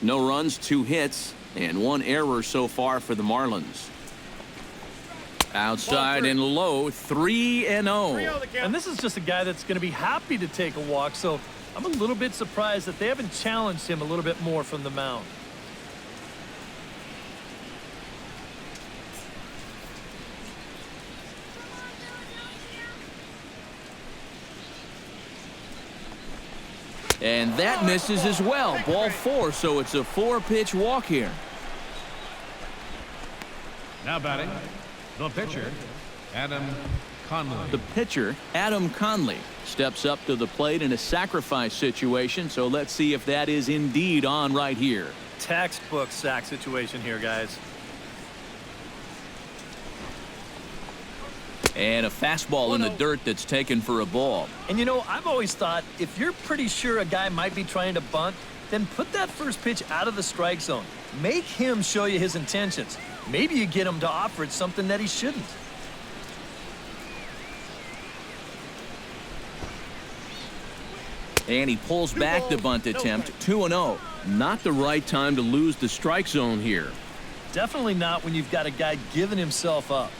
A: No runs, 2 hits, and 1 error so far for the Marlins. Outside and low, 3-0.
D: And this is just a guy that's going to be happy to take a walk, so I'm a little bit surprised that they haven't challenged him a little bit more from the mound.
A: And that misses as well. Ball 4, so it's a 4-pitch walk here.
C: Now batting, the pitcher, Adam Conley.
A: The pitcher, Adam Conley, steps up to the plate in a sacrifice situation, so let's see if that is indeed on right here.
D: Textbook sack situation here, guys.
A: And a fastball in the dirt that's taken for a ball.
D: And you know, I've always thought if you're pretty sure a guy might be trying to bunt, then put that first pitch out of the strike zone. Make him show you his intentions. Maybe you get him to offer it something that he shouldn't.
A: And he pulls back the bunt attempt, 2-0. Not the right time to lose the strike zone here.
D: Definitely not when you've got a guy giving himself up.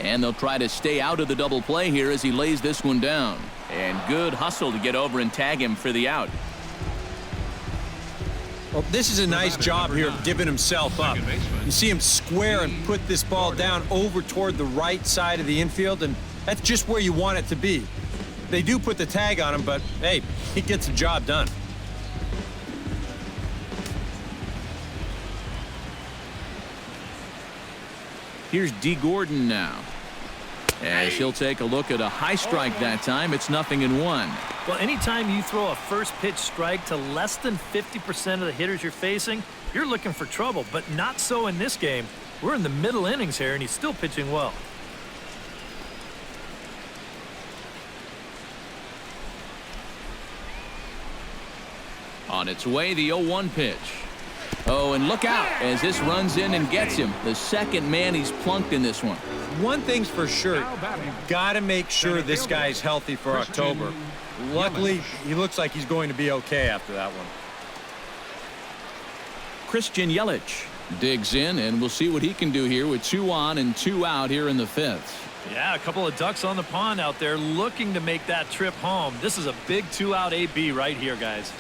A: And they'll try to stay out of the double play here as he lays this one down. And good hustle to get over and tag him for the out.
E: Well, this is a nice job here of giving himself up. You see him square and put this ball down over toward the right side of the infield, and that's just where you want it to be. They do put the tag on him, but hey, he gets the job done.
A: Here's D. Gordon now. As he'll take a look at a high strike that time, it's 0-1.
D: Well, anytime you throw a first pitch strike to less than 50% of the hitters you're facing, you're looking for trouble, but not so in this game. We're in the middle innings here, and he's still pitching well.
A: On its way, the 0-1 pitch. Oh, and look out as this runs in and gets him. The second man he's plunked in this one.
E: One thing's for sure, you've got to make sure this guy's healthy for October. Luckily, he looks like he's going to be okay after that one.
A: Christian Yelich digs in, and we'll see what he can do here with 2 on and 2 out here in the 5th.
D: Yeah, a couple of ducks on the pond out there looking to make that trip home. This is a big 2-out AB right here, guys.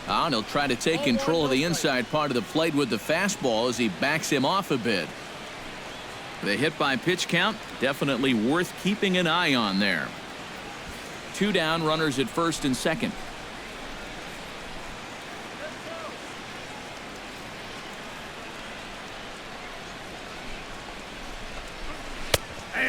A: And he'll try to take control of the inside part of the plate with the fastball as he backs him off a bit. The hit by pitch count, definitely worth keeping an eye on there. 2 down, runners at first and second.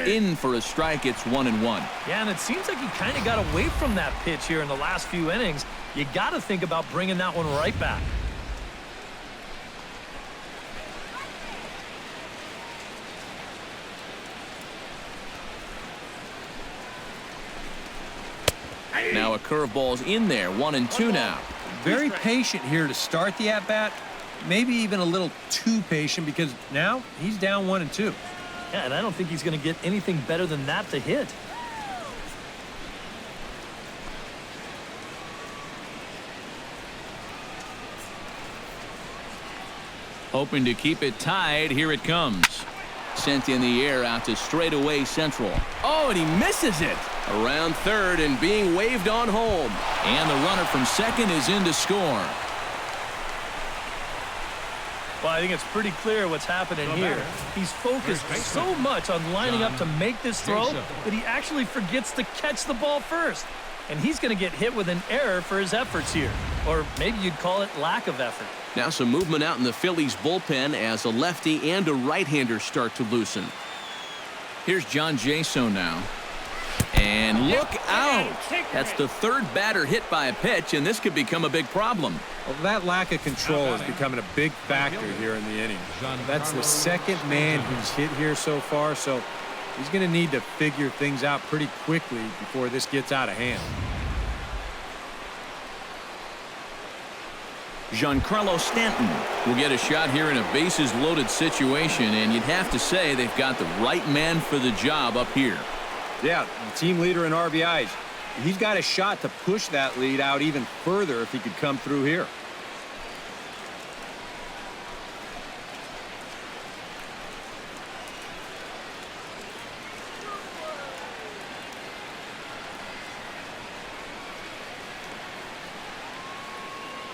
A: In for a strike. It's 1-1.
D: Yeah, and it seems like he kind of got away from that pitch here in the last few innings. You got to think about bringing that one right back.
A: Now a curveball's in there. 1-2 now.
E: Very patient here to start the at-bat. Maybe even a little too patient because now he's down 1-2.
D: Yeah, and I don't think he's going to get anything better than that to hit.
A: Hoping to keep it tied. Here it comes. Sent in the air out to straightaway central. Oh, and he misses it. Around third and being waved on home. And the runner from second is in to score.
D: Well, I think it's pretty clear what's happening here. He's focused so much on lining up to make this throw that he actually forgets to catch the ball first. And he's going to get hit with an error for his efforts here. Or maybe you'd call it lack of effort.
A: Now some movement out in the Phillies bullpen as a lefty and a right-hander start to loosen. Here's John Jaso now. And look out! That's the third batter hit by a pitch, and this could become a big problem.
E: Well, that lack of control is becoming a big factor here in the inning. That's the second man who's hit here so far, so he's going to need to figure things out pretty quickly before this gets out of hand.
A: Giancarlo Stanton will get a shot here in a bases-loaded situation, and you'd have to say they've got the right man for the job up here.
E: Yeah, the team leader in RBIs. He's got a shot to push that lead out even further if he could come through here.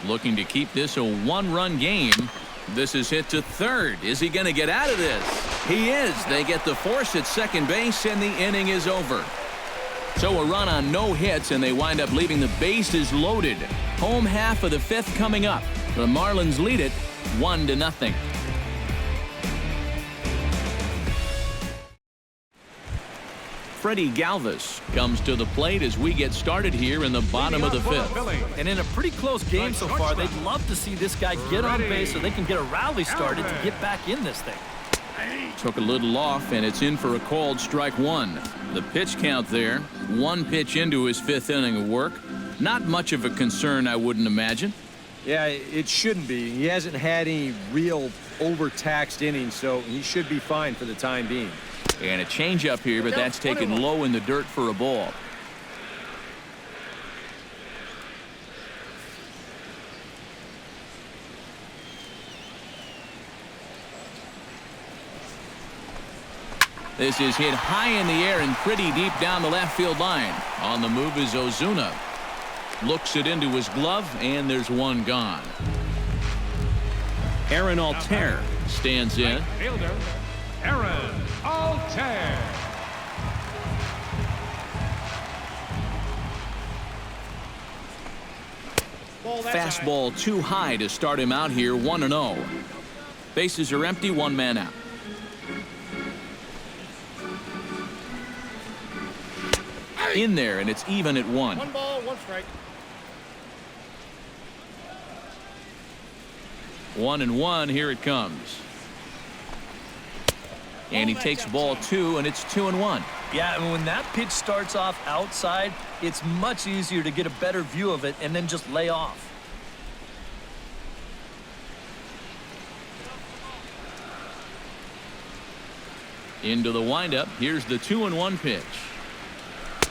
A: Looking to keep this a 1-run game. This is hit to third. Is he going to get out of this? He is. They get the force at second base, and the inning is over. So a run on no hits, and they wind up leaving the bases loaded. Home half of the 5th coming up. The Marlins lead it 1-0. Freddie Galvis comes to the plate as we get started here in the bottom of the 5th.
D: And in a pretty close game so far, they'd love to see this guy get on base so they can get a rally started to get back in this thing.
A: Took a little off, and it's in for a called strike 1. The pitch count there. 1 pitch into his 5th inning of work. Not much of a concern, I wouldn't imagine.
E: Yeah, it shouldn't be. He hasn't had any real overtaxed innings, so he should be fine for the time being.
A: And a changeup here, but that's taken low in the dirt for a ball. This is hit high in the air and pretty deep down the left field line. On the move is Ozuna. Looks it into his glove, and there's one gone. Aaron Altair stands in.
C: Fielder, Aaron Altair.
A: Fastball too high to start him out here. 1-0. Bases are empty. 1 man out. In there, and it's even at 1.
F: 1 ball, 1 strike.
A: 1-1. Here it comes. And he takes ball 2, and it's 2-1.
D: Yeah, and when that pitch starts off outside, it's much easier to get a better view of it and then just lay off.
A: Into the windup. Here's the 2-1 pitch.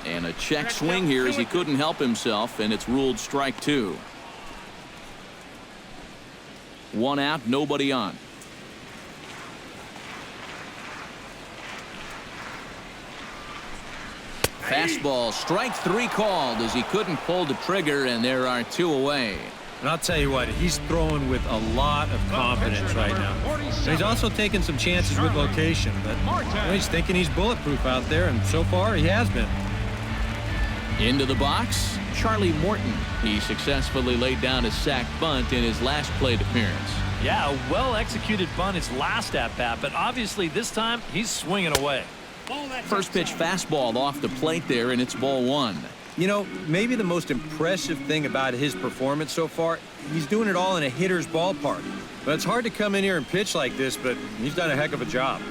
A: And a check swing here as he couldn't help himself, and it's ruled strike 2. 1 out, nobody on. Fastball, strike 3 called as he couldn't pull the trigger, and there are 2 away.
E: And I'll tell you what, he's throwing with a lot of confidence right now. He's also taking some chances with location, but he's thinking he's bulletproof out there, and so far he has been.
A: Into the box, Charlie Morton. He successfully laid down a sac bunt in his last plate appearance.
D: Yeah, a well-executed bunt his last at-bat, but obviously this time he's swinging away.
A: First pitch fastball off the plate there, and it's ball 1.
E: You know, maybe the most impressive thing about his performance so far, he's doing it all in a hitter's ballpark. But it's hard to come in here and pitch like this, but he's done a heck of a job.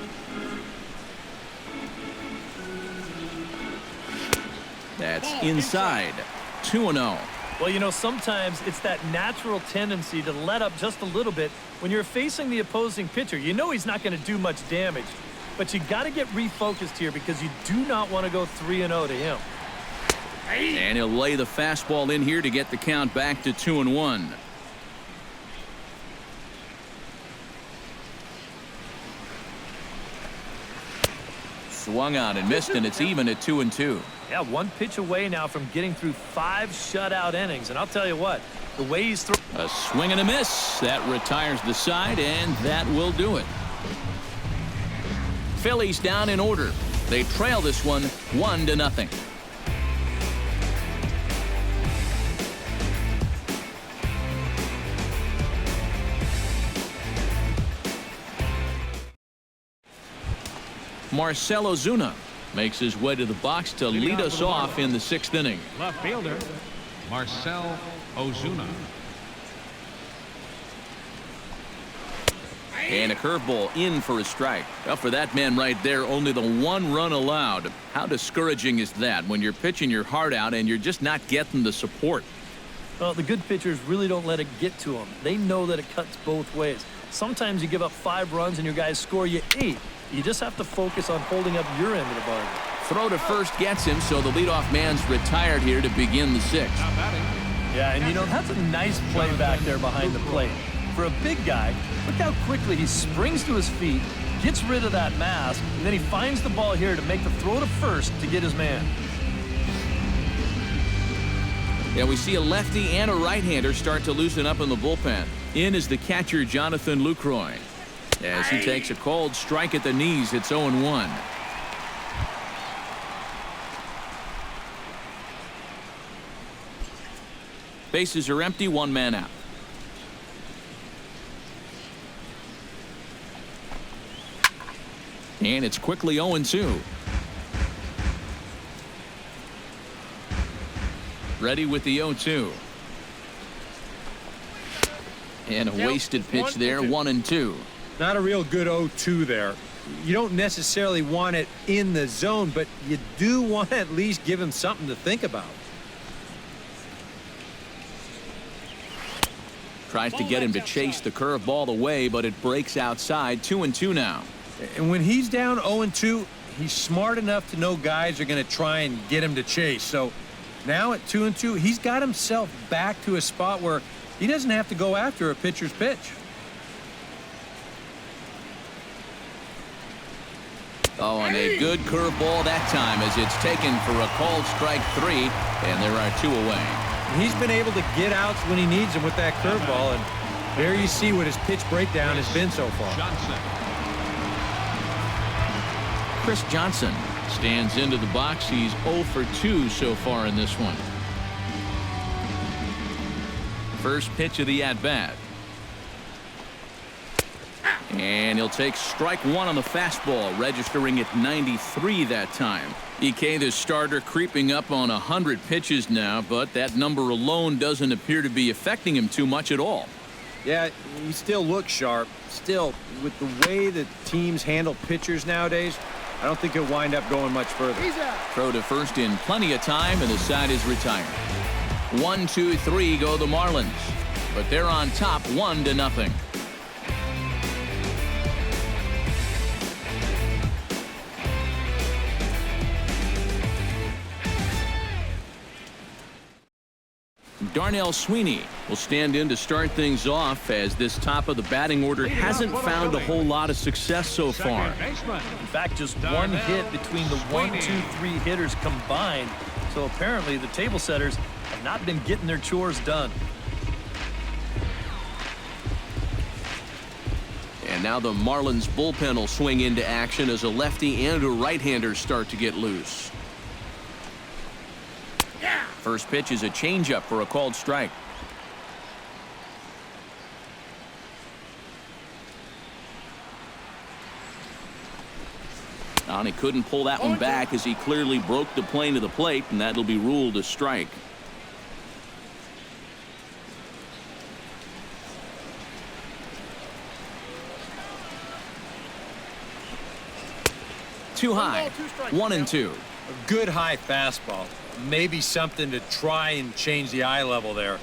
A: That's inside. 2-0.
D: Well, you know, sometimes it's that natural tendency to let up just a little bit when you're facing the opposing pitcher. You know he's not going to do much damage, but you got to get refocused here because you do not want to go 3-0 to him.
A: And he'll lay the fastball in here to get the count back to 2-1. Swung on and missed, and it's even at 2-2.
D: Yeah, 1 pitch away now from getting through 5 shutout innings. And I'll tell you what, the way he's throwing.
A: A swing and a miss. That retires the side, and that will do it. Phillies down in order. They trail this one 1-0. Marcell Ozuna makes his way to the box to lead us off in the 6th inning.
C: Left fielder, Marcell Ozuna.
A: And a curveball in for a strike. Well, for that man right there, only the 1 run allowed. How discouraging is that when you're pitching your heart out and you're just not getting the support?
D: Well, the good pitchers really don't let it get to them. They know that it cuts both ways. Sometimes you give up 5 runs and your guys score you 8. You just have to focus on holding up your end of the bargain.
A: Throw to first gets him, so the leadoff man's retired here to begin the 6th.
D: Yeah, and you know, that's a nice play back there behind the plate. For a big guy, look how quickly he springs to his feet, gets rid of that mass, and then he finds the ball here to make the throw to first to get his man.
A: Yeah, we see a lefty and a right-hander start to loosen up in the bullpen. In is the catcher, Jonathan Lucroy. As he takes a cold strike at the knees, it's 0-1. Bases are empty, 1 man out. And it's quickly 0-2. Ready with the 0-2. And a wasted pitch there, 1-2.
E: Not a real good 0-2 there. You don't necessarily want it in the zone, but you do want to at least give him something to think about.
A: Tries to get him to chase the curveball away, but it breaks outside. 2-2 now.
E: And when he's down 0-2, he's smart enough to know guys are going to try and get him to chase. So now at 2-2, he's got himself back to a spot where he doesn't have to go after a pitcher's pitch.
A: Oh, and a good curveball that time as it's taken for a called strike 3, and there are 2 away.
E: He's been able to get outs when he needs them with that curveball, and there you see what his pitch breakdown has been so far.
A: Chris Johnson stands into the box. He's 0 for 2 so far in this one. First pitch of the at-bat. And he'll take strike 1 on the fastball, registering at 93 that time. EK, the starter, creeping up on 100 pitches now, but that number alone doesn't appear to be affecting him too much at all.
E: Yeah, he still looks sharp. Still, with the way that teams handle pitchers nowadays, I don't think he'll wind up going much further.
A: Throw to first in plenty of time, and the side is retired. 1, 2, 3 go the Marlins, but they're on top 1-0. Darnell Sweeney will stand in to start things off, as this top of the batting order hasn't found a whole lot of success so far.
D: In fact, just one hit between the 1, 2, 3 hitters combined. So apparently the table setters have not been getting their chores done.
A: And now the Marlins bullpen will swing into action as a lefty and a right-hander start to get loose. First pitch is a changeup for a called strike. And he couldn't pull that one back as he clearly broke the plane of the plate, and that'll be ruled a strike. Too high. 1-2.
E: A good high fastball. Maybe something to try and change the eye level there.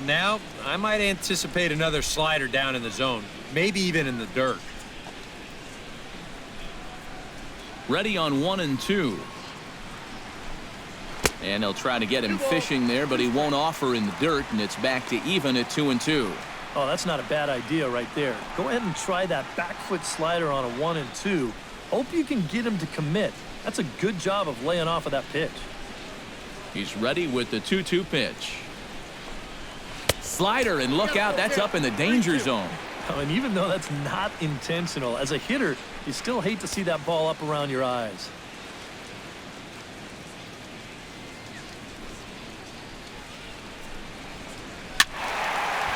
E: Now, I might anticipate another slider down in the zone, maybe even in the dirt.
A: Ready on 1-2. And they'll try to get him fishing there, but he won't offer in the dirt, and it's back to even at 2-2.
D: Oh, that's not a bad idea right there. Go ahead and try that back foot slider on a 1-2. Hope you can get him to commit. That's a good job of laying off of that pitch.
A: He's ready with the 2-2 pitch. Slider, and look out, that's up in the danger zone.
D: Oh, and even though that's not intentional, as a hitter, you still hate to see that ball up around your eyes.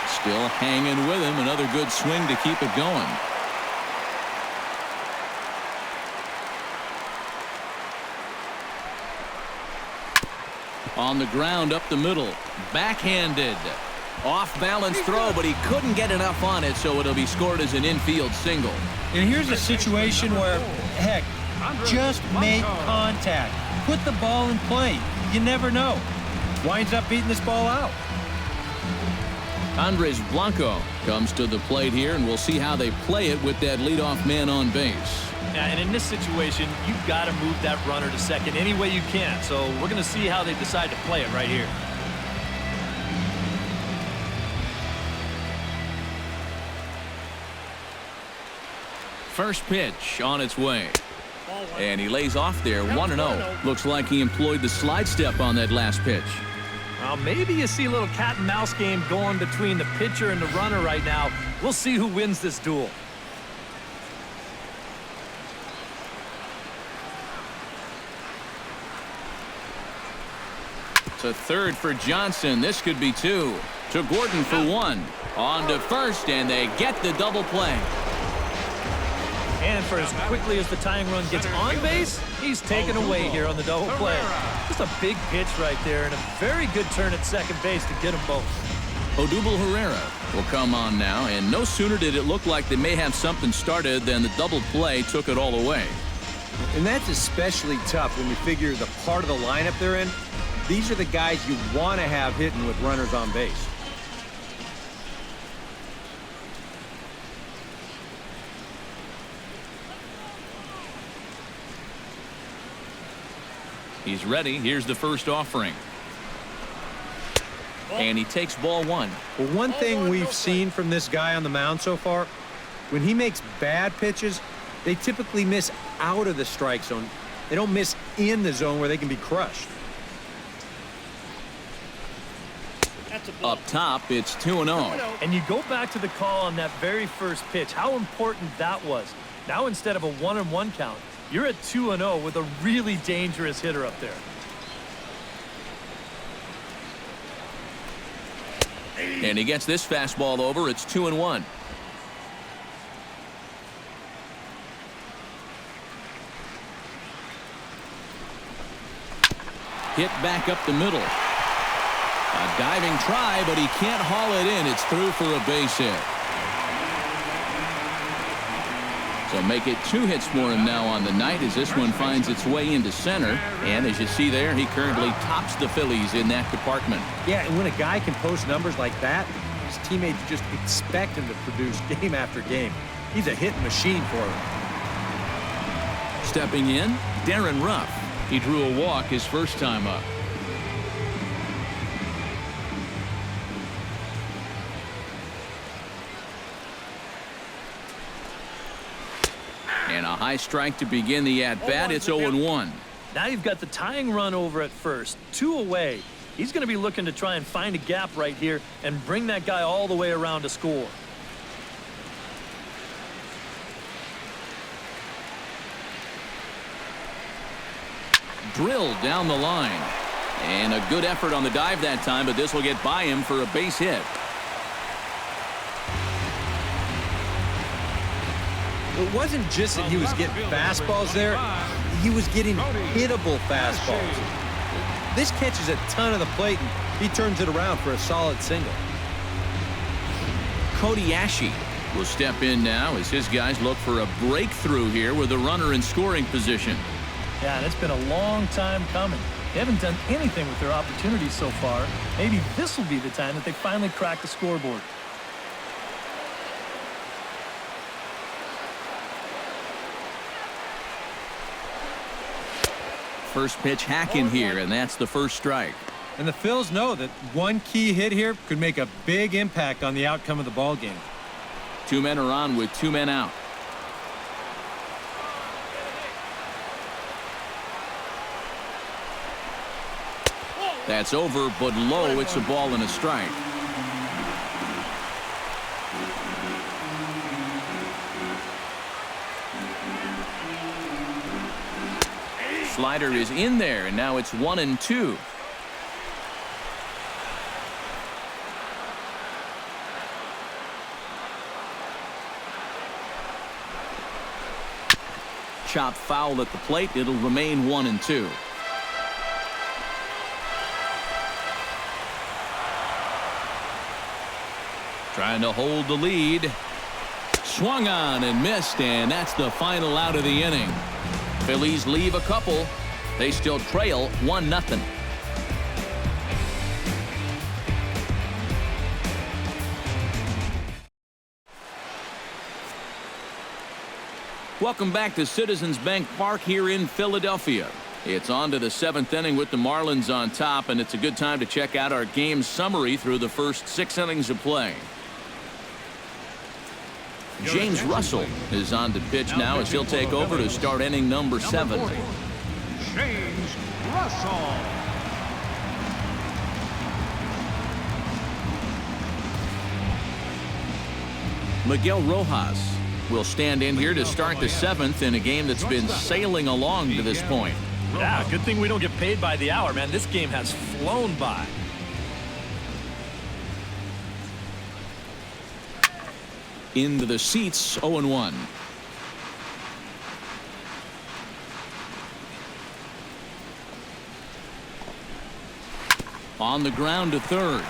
A: Still hanging with him. Another good swing to keep it going. On the ground up the middle. Backhanded. Off balance throw, but he couldn't get enough on it, so it'll be scored as an infield single.
E: And here's a situation where, heck, just make contact. Put the ball in play. You never know. Winds up beating this ball out.
A: Andres Blanco comes to the plate here, and we'll see how they play it with that leadoff man on base.
D: Yeah, and in this situation, you've got to move that runner to second any way you can. So we're going to see how they decide to play it right here.
A: First pitch on its way. And he lays off there 1-0. Looks like he employed the slide step on that last pitch.
D: Well, maybe you see a little cat and mouse game going between the pitcher and the runner right now. We'll see who wins this duel.
A: To third for Johnson. This could be two. To Gordon for one. On to first, and they get the double play.
D: And for as quickly as the tying run gets on base, he's taken away here on the double play. Just a big pitch right there, and a very good turn at second base to get them both.
A: Odubel Herrera will come on now, and no sooner did it look like they may have something started than the double play took it all away.
E: And that's especially tough when you figure the part of the lineup they're in. These are the guys you want to have hitting with runners on base.
A: He's ready. Here's the first offering. And he takes ball one.
E: Well, one thing we've seen from this guy on the mound so far, when he makes bad pitches, they typically miss out of the strike zone. They don't miss in the zone where they can be crushed.
A: Up top, it's 2-0.
D: And you go back to the call on that very first pitch, how important that was. Now instead of a 1-1 count, you're at 2-0 with a really dangerous hitter up there.
A: And he gets this fastball over. It's 2-1. Hit back up the middle. A Diving try, but he can't haul it in. It's through for a base hit. So make it 2 hits for him now on the night as this one finds its way into center. And as you see there, he currently tops the Phillies in that department.
B: Yeah, and when a guy can post numbers like that, his teammates just expect him to produce game after game. He's a hitting machine for them.
A: Stepping in, Darren Ruff. He drew a walk his first time up. And a high strike to begin the at-bat. It's 0-1.
D: Now you've got the tying run over at first. 2 away. He's going to be looking to try and find a gap right here and bring that guy all the way around to score.
A: Drilled down the line. And a good effort on the dive that time, but this will get by him for a base hit.
B: It wasn't just that he was getting fastballs there. He was getting hittable fastballs. This catches a ton of the plate, and he turns it around for a solid single.
A: Cody Ashe will step in now as his guys look for a breakthrough here with a runner in scoring position.
D: Yeah, and it's been a long time coming. They haven't done anything with their opportunities so far. Maybe this will be the time that they finally crack the scoreboard.
A: First pitch hacking here, and that's the first strike.
E: And the Phils know that one key hit here could make a big impact on the outcome of the ball game.
A: 2 men are on with 2 men out. That's over, but low. It's a ball and a strike. Slider is in there, and now it's 1-2. Chop foul at the plate. It'll remain 1-2. Trying to hold the lead. Swung on and missed, and that's the final out of the inning. Phillies leave a couple. They still trail 1-0. Welcome back to Citizens Bank Park here in Philadelphia. It's on to the 7th inning with the Marlins on top, and it's a good time to check out our game summary through the first 6 innings of play. James Russell is on to pitch now as he'll take over to start inning number 7.
C: James Russell.
A: Miguel Rojas will stand in here to start the 7th in a game that's been sailing along to this point.
D: Yeah, good thing we don't get paid by the hour, man. This game has flown by.
A: Into the seats, 0-1. On the ground to third.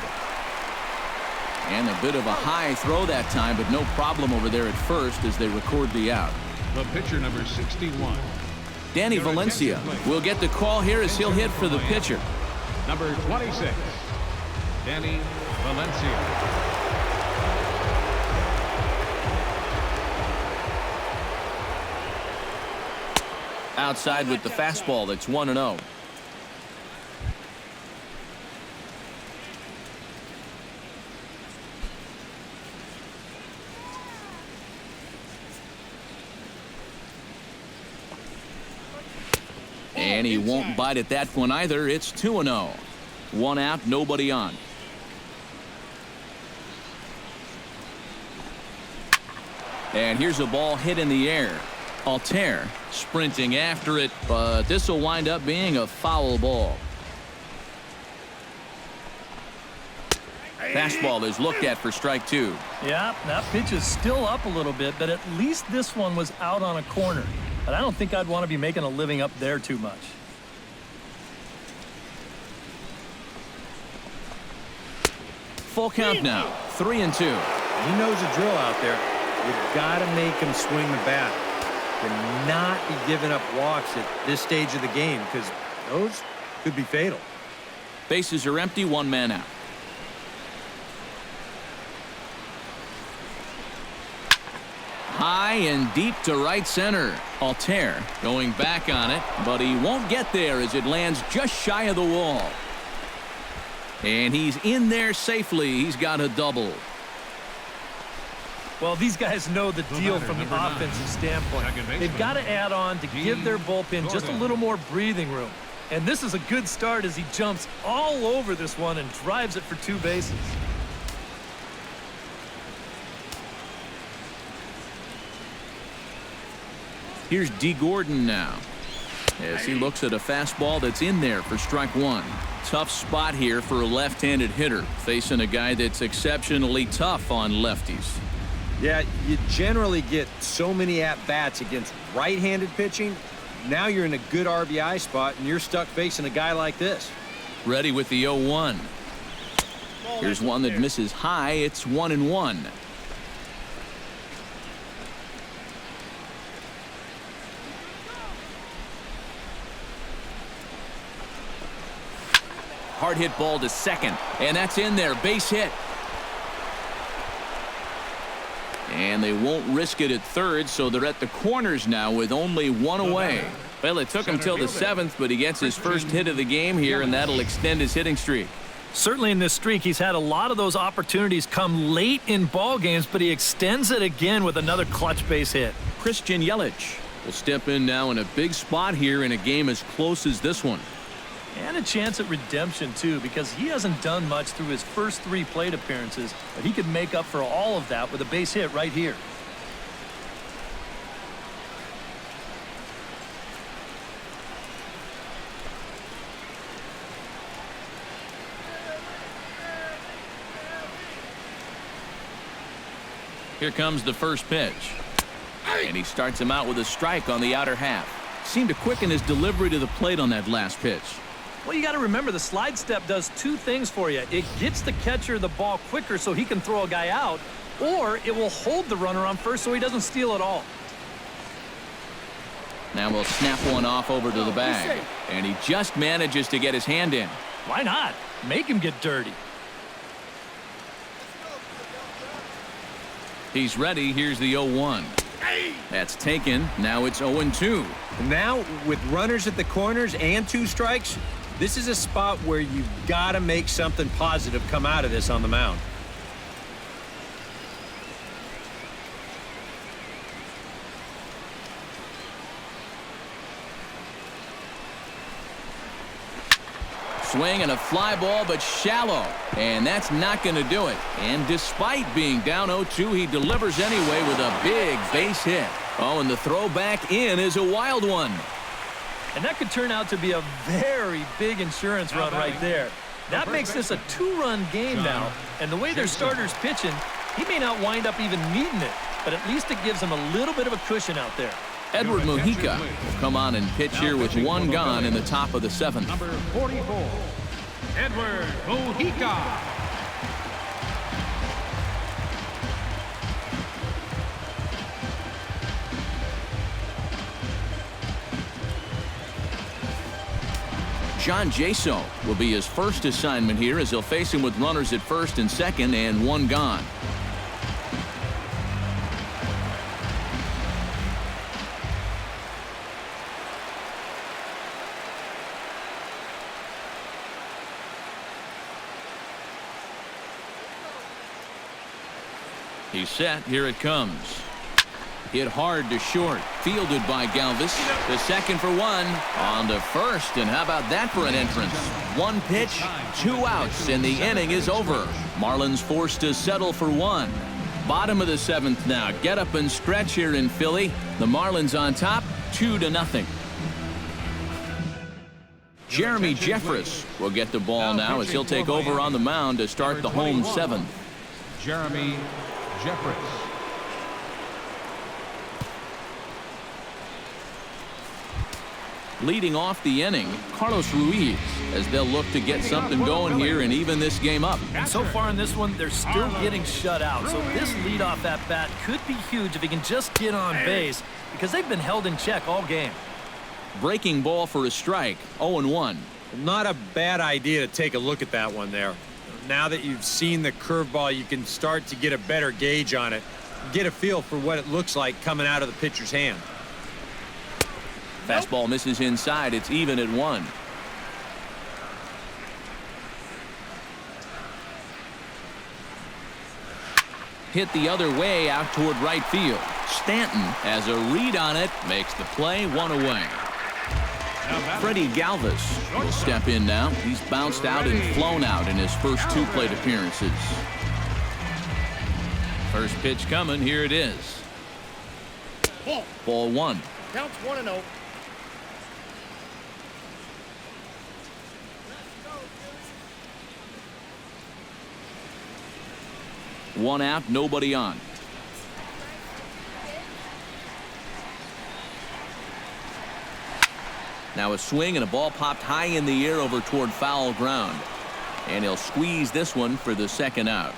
A: And a bit of a high throw that time, but no problem over there at first as they record the out.
C: The pitcher, number 61.
A: Danny Valencia will get the call here as he'll hit for the pitcher.
C: Number 26, Danny Valencia.
A: Outside with the fastball. That's 1-0. And he won't bite at that one either. It's 2-0. 1 out, nobody on. And here's a ball hit in the air. Altair sprinting after it, but this will wind up being a foul ball. Fastball is looked at for strike 2.
D: Yeah, that pitch is still up a little bit, but at least this one was out on a corner. But I don't think I'd want to be making a living up there too much.
A: Full count now, 3-2.
E: He knows the drill out there. You've got to make him swing the bat. And not be giving up walks at this stage of the game, because those could be fatal.
A: Bases are empty, one man out. High and deep to right center. Altair going back on it, but he won't get there as it lands just shy of the wall. And he's in there safely. He's got a double.
D: Well, these guys know the deal from the offensive standpoint. They've got to add on to give their bullpen just a little more breathing room. And this is a good start as he jumps all over this one and drives it for 2 bases.
A: Here's D. Gordon now as he looks at a fastball that's in there for strike 1. Tough spot here for a left-handed hitter facing a guy that's exceptionally tough on lefties.
E: Yeah, you generally get so many at-bats against right-handed pitching. Now you're in a good RBI spot, and you're stuck facing a guy like this.
A: Ready with the 0-1. Here's one that misses high. It's 1-1. Hard hit ball to second, and that's in there. Base hit. And they won't risk it at third, so they're at the corners now with only 1 away. Well, it took him till the 7th, but he gets his first hit of the game here, and that'll extend his hitting streak.
D: Certainly in this streak, he's had a lot of those opportunities come late in ball games, but he extends it again with another clutch base hit.
A: Christian Yelich will step in now in a big spot here in a game as close as this one.
D: And a chance at redemption, too, because he hasn't done much through his first 3 plate appearances, but he could make up for all of that with a base hit right here.
A: Here comes the first pitch. And he starts him out with a strike on the outer half. Seemed to quicken his delivery to the plate on that last pitch.
D: Well, you got to remember the slide step does 2 things for you. It gets the catcher the ball quicker so he can throw a guy out, or it will hold the runner on first so he doesn't steal it all.
A: Now we'll snap one off over to the bag. And he just manages to get his hand in.
D: Why not? Make him get dirty.
A: He's ready. Here's the 0-1. That's taken. Now it's 0-2.
E: Now, with runners at the corners and 2 strikes, this is a spot where you've got to make something positive come out of this on the mound.
A: Swing and a fly ball, but shallow. And that's not going to do it. And despite being down 0-2, he delivers anyway with a big base hit. Oh, and the throw back in is a wild one.
D: And that could turn out to be a very big insurance run right there. That makes this a 2-run game now. And the way their starter's pitching, he may not wind up even needing it. But at least it gives him a little bit of a cushion out there.
A: Edward Mujica will come on and pitch here with 1 gone in the top of the 7th.
C: Number 44, Edward Mujica.
A: John Jaso will be his first assignment here as he'll face him with runners at first and second and 1 gone. He's set. Here it comes. Hit hard to short. Fielded by Galvis. The second for 1. On to first. And how about that for an entrance? 1 pitch, 2 outs, and the inning is over. Marlins forced to settle for 1. Bottom of the 7th now. Get up and stretch here in Philly. The Marlins on top, 2-0. Jeremy Jeffress will get the ball now as he'll take over on the mound to start the home 7th.
C: Jeremy Jeffress.
A: Leading off the inning, Carlos Ruiz, as they'll look to get something going here and even this game up.
D: And so far in this one, they're still getting shut out. So this leadoff at bat could be huge if he can just get on base, because they've been held in check all game.
A: Breaking ball for a strike, 0-1.
E: Not a bad idea to take a look at that one there. Now that you've seen the curveball, you can start to get a better gauge on it. Get a feel for what it looks like coming out of the pitcher's hand.
A: Fastball misses inside. It's even at 1. Hit the other way out toward right field. Stanton has a read on it, makes the play, 1 away. Freddie Galvis will step in now. He's bounced out and flown out in his first 2 plate appearances. First pitch coming. Here it is. Ball 1.
F: Counts 1-0.
A: One out, nobody on. Now a swing and a ball popped high in the air over toward foul ground. And he'll squeeze this one for the second out.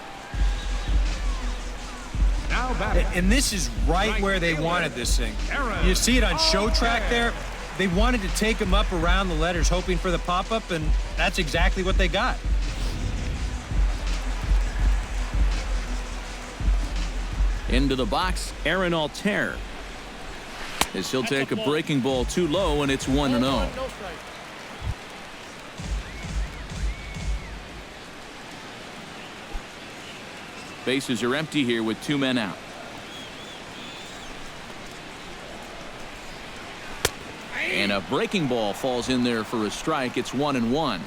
E: And this is right where they wanted this thing. You see it on show track there. They wanted to take him up around the letters, hoping for the pop-up, and that's exactly what they got.
A: Into the box, Aaron Altair. As he'll take a breaking ball too low, and it's 1-0. Bases are empty here with 2 men out. And a breaking ball falls in there for a strike. It's 1-1.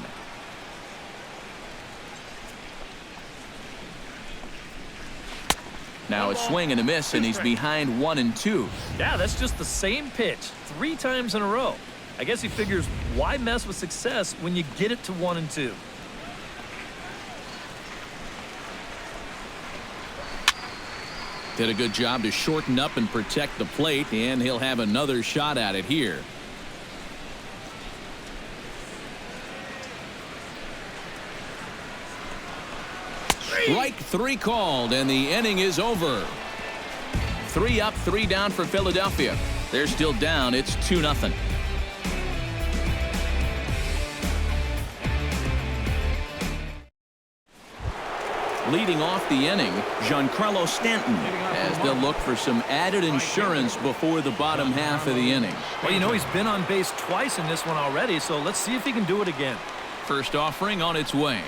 A: Now a swing and a miss, and he's behind 1-2.
D: Yeah, that's just the same pitch 3 times in a row. I guess he figures, why mess with success when you get it to 1-2?
A: Did a good job to shorten up and protect the plate, and he'll have another shot at it here. Strike 3 called, and the inning is over. 3 up, 3 down for Philadelphia. They're still down. It's 2-0. Leading off the inning, Giancarlo Stanton, as they'll look for some added insurance before the bottom half of the inning.
D: Well, you know, he's been on base twice in this one already, so let's see if he can do it again.
A: First offering on its way.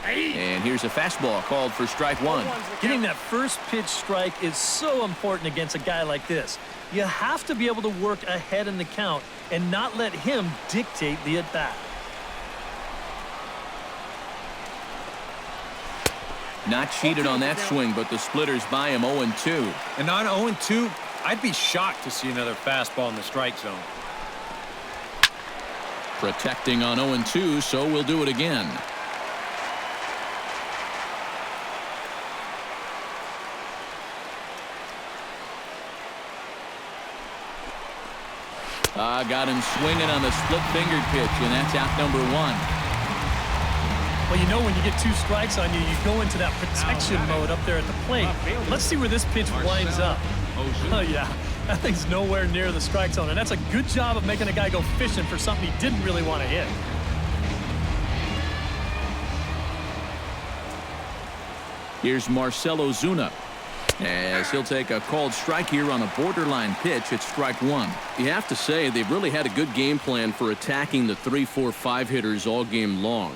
A: And here's a fastball called for strike 1.
D: Getting that first pitch strike is so important against a guy like this. You have to be able to work ahead in the count and not let him dictate the at-bat.
A: Not cheated on that swing, but the splitters by him 0-2.
E: And on 0-2, I'd be shocked to see another fastball in the strike zone.
A: Protecting on 0-2, so we'll do it again. Got him swinging on the split-fingered pitch, and that's out number 1.
D: Well, you know, when you get 2 strikes on you, you go into that protection mode up there at the plate. Let's see where this pitch winds up. Oh, yeah. That thing's nowhere near the strike zone, and that's a good job of making a guy go fishing for something he didn't really want to hit.
A: Here's Marcell Ozuna, as he'll take a called strike here on a borderline pitch at strike 1. You have to say they've really had a good game plan for attacking the 3, 4, 5 hitters all game long.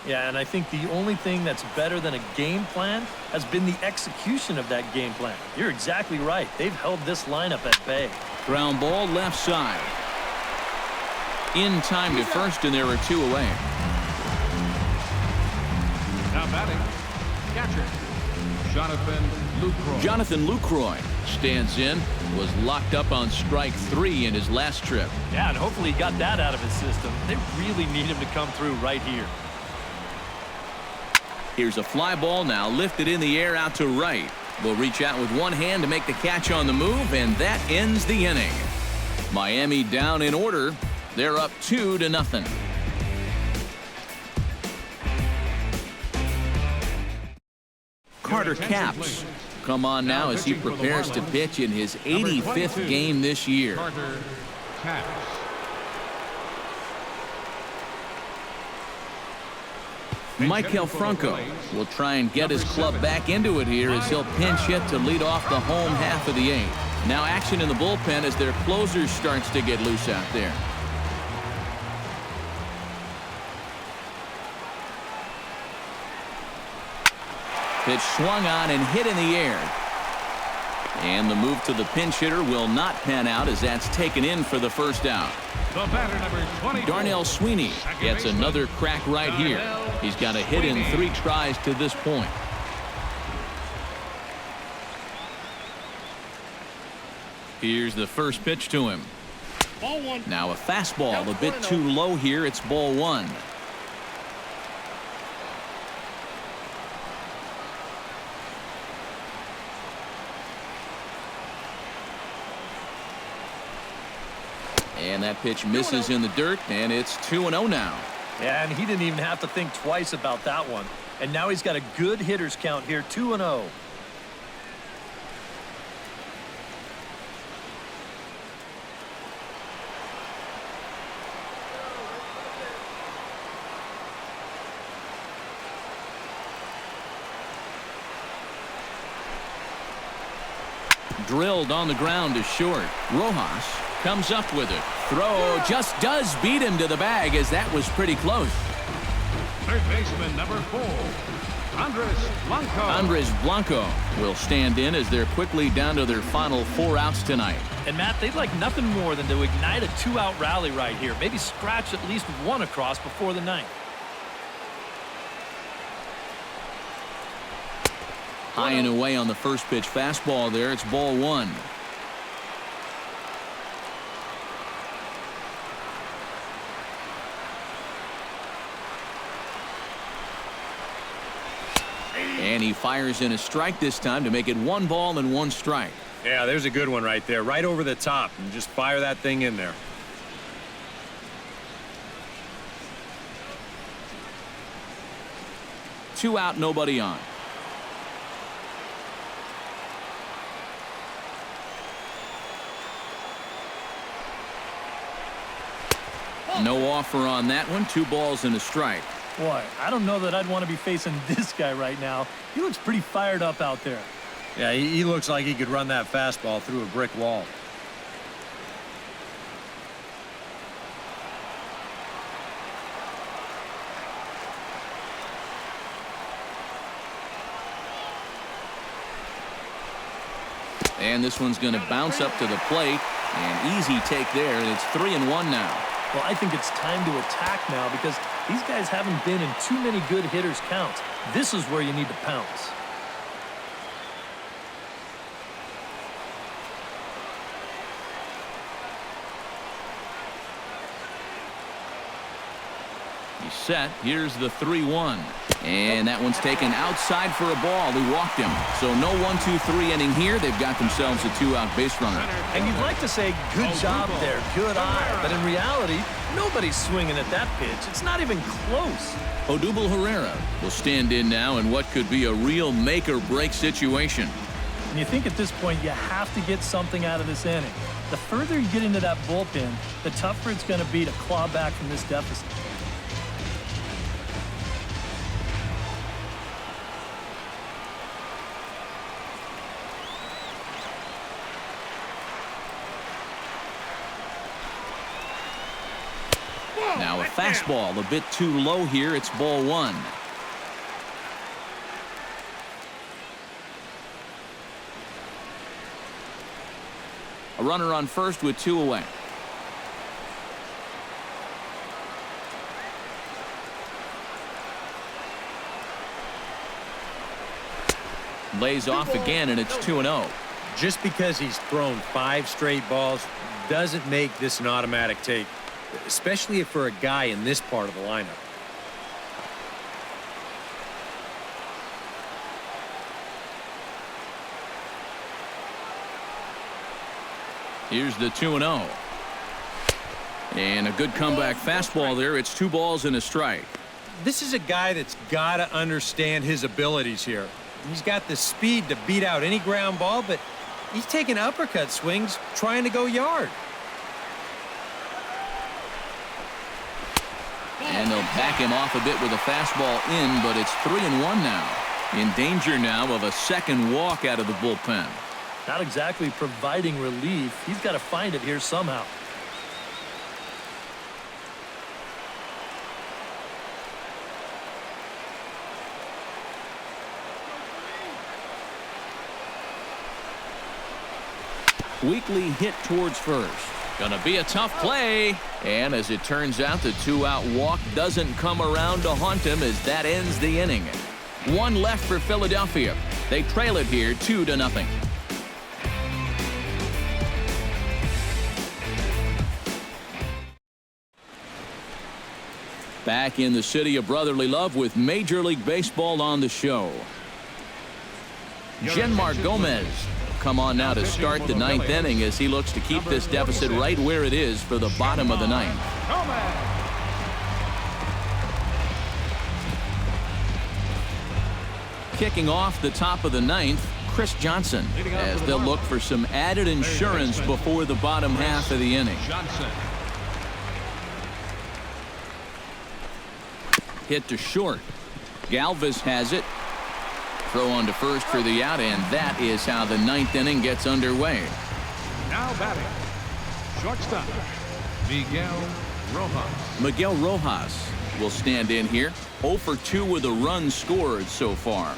D: Yeah, and I think the only thing that's better than a game plan has been the execution of that game plan. You're exactly right. They've held this lineup at bay.
A: Ground ball left side. In time to first, and there are 2 away.
C: Now batting, catcher,
A: Jonathan Lucroy stands in, was locked up on strike 3 in his last trip.
D: Yeah, and hopefully he got that out of his system. They really need him to come through right here.
A: Here's a fly ball now lifted in the air out to right. Will reach out with one hand to make the catch on the move, and that ends the inning. Miami down in order, They're up 2-0. Carter Capps come on now as he prepares to pitch in his 85th game this year.
C: Carter Capps.
A: Michael Franco will try and get his club back into it here as he'll pinch hit to lead off the home half of the 8th. Now action in the bullpen as their closer starts to get loose out there. Pitch swung on and hit in the air. And the move to the pinch hitter will not pan out as that's taken in for the first out.
C: The batter, number 24.
A: Darnell Sweeney gets another crack right here. He's got a hit in 3 tries to this point. Here's the first pitch to him.
F: Ball 1.
A: Now a fastball a bit too low here. It's ball 1. And that pitch misses in the dirt, and it's 2-0 now.
D: Yeah, and he didn't even have to think twice about that one. And now he's got a good hitters count here, 2-0.
A: Drilled on the ground to short. Rojas comes up with it. Throw just does beat him to the bag as that was pretty close.
C: Third baseman, number 4.
A: Andres Blanco will stand in as they're quickly down to their final 4 outs tonight.
D: And Matt, they'd like nothing more than to ignite a 2-out rally right here. Maybe scratch at least 1 across before the 9th.
A: High and away on the first pitch fastball there. It's ball 1. And he fires in a strike this time to make it 1 ball and 1 strike.
E: Yeah, there's a good one right there. Right over the top. And just fire that thing in there.
A: Two out, nobody on. No offer on that one. 2 balls and a strike.
D: Boy, I don't know that I'd want to be facing this guy right now. He looks pretty fired up out there.
E: Yeah, he looks like he could run that fastball through a brick wall.
A: And this one's going to bounce up to the plate. And easy take there. And it's 3-1 now.
D: Well, I think it's time to attack now because these guys haven't been in too many good hitters' counts. This is where you need to pounce.
A: He's set. Here's the 3-1. And that one's taken outside for a ball. He walked him. So no 1-2-3 inning here. They've got themselves a 2-out base runner.
D: And you'd like to say, good job there, good eye. But in reality, nobody's swinging at that pitch. It's not even close.
A: Odubel Herrera will stand in now in what could be a real make-or-break situation.
D: And you think at this point you have to get something out of this inning. The further you get into that bullpen, the tougher it's going to be to claw back from this deficit.
A: Now a fastball a bit too low here. It's ball 1. A runner on first with 2 away. Lays off again, and it's 2-0.
E: Just because he's thrown 5 straight balls doesn't make this an automatic take, especially for a guy in this part of the lineup.
A: Here's the 2-0. And a good comeback fastball there. It's 2 balls and a strike.
E: This is a guy that's got to understand his abilities here. He's got the speed to beat out any ground ball, but he's taking uppercut swings trying to go yard.
A: And they'll back him off a bit with a fastball in, but it's 3-1 now. In danger now of a second walk out of the bullpen.
D: Not exactly providing relief. He's got to find it here somehow.
A: Weekly hit towards first. Gonna be a tough play. And as it turns out, the 2-out walk doesn't come around to haunt him as that ends the inning. 1 left for Philadelphia. They trail it here 2-0. Back in the city of brotherly love with Major League Baseball on the show. Genmar Gomez come on now to start the 9th inning as he looks to keep this deficit right where it is for the bottom of the 9th. Kicking off the top of the 9th, Chris Johnson, as they'll look for some added insurance before the bottom half of the inning. Hit to short. Galvis has it. Throw on to first for the out, and that is how the 9th inning gets underway.
C: Now batting, shortstop, Miguel Rojas.
A: Miguel Rojas will stand in here. 0 for 2 with a run scored so far.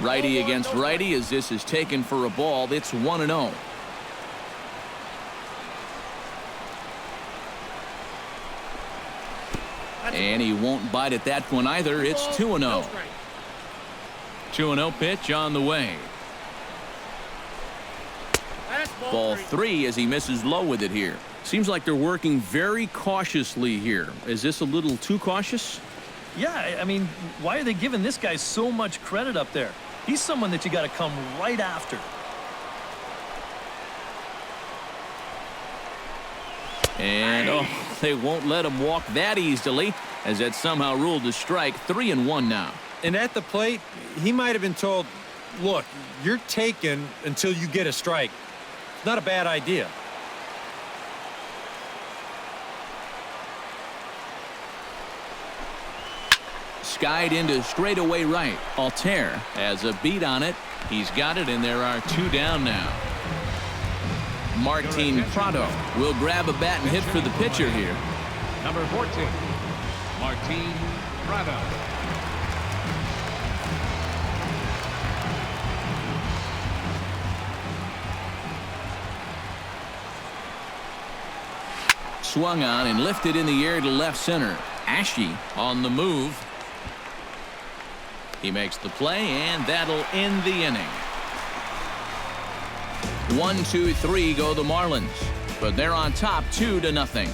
A: Righty against righty as this is taken for a ball. It's 1-0. And he won't bite at that one either. It's 2-0. 2-0 pitch on the way. Ball 3 as he misses low with it here. Seems like they're working very cautiously here. Is this a little too cautious?
D: Yeah, I mean, why are they giving this guy so much credit up there? He's someone that you got to come right after.
A: And oh, they won't let him walk that easily as that somehow ruled a strike. 3-1 now.
E: And at the plate, he might have been told, look, you're taken until you get a strike. Not a bad idea.
A: Skied into straightaway right. Altair has a beat on it. He's got it, and there are 2 down now. Martin Prado will grab a bat and hit for the pitcher here.
C: Number 14, Martin Prado.
A: Swung on and lifted in the air to left center. Ashe on the move. He makes the play, and that'll end the inning. 1, 2, 3 go the Marlins, but they're on top 2-0.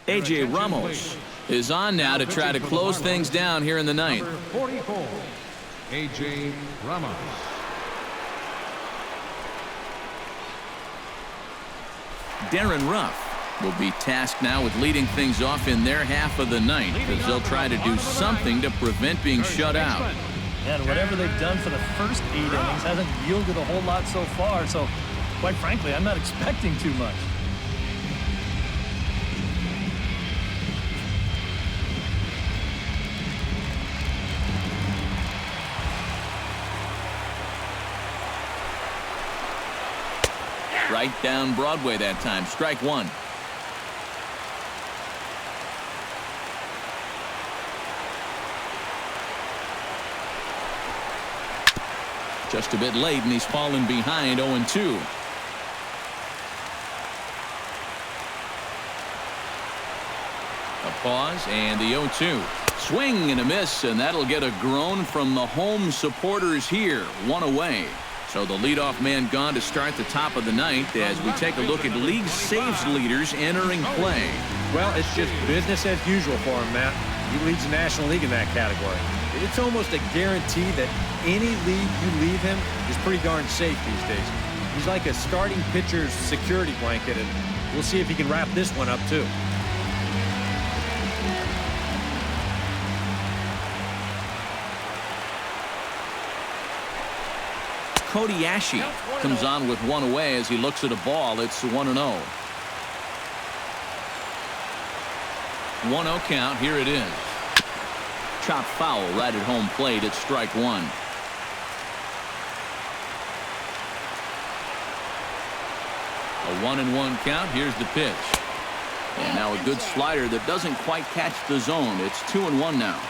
A: A.J. Ramos is on now to try to close things down here in the 9th.
C: Number 44, A.J. Ramos.
A: Darren Ruff will be tasked now with leading things off in their half of the 9th as they'll try to do something to prevent being shut out.
D: And whatever they've done for the first 8 innings hasn't yielded a whole lot so far, so quite frankly, I'm not expecting too much.
A: Right down Broadway that time. Strike 1. Just a bit late, and he's fallen behind 0-2. A pause, and the 0-2. Swing and a miss, and that'll get a groan from the home supporters here. 1 away. So the leadoff man gone to start the top of the ninth as we take a look at league saves leaders entering play.
E: Well, it's just business as usual for him, Matt. He leads the National League in that category. It's almost a guarantee that any league you leave him is pretty darn safe these days. He's like a starting pitcher's security blanket, and we'll see if he can wrap this one up, too.
A: Cody Ashe comes on with one away as he looks at a ball. It's 1-0. 1-0 count. Here it is. Chop foul right at home plate. It's strike one. A 1-1 count. Here's the pitch. And now a good slider that doesn't quite catch the zone. It's 2-1 now.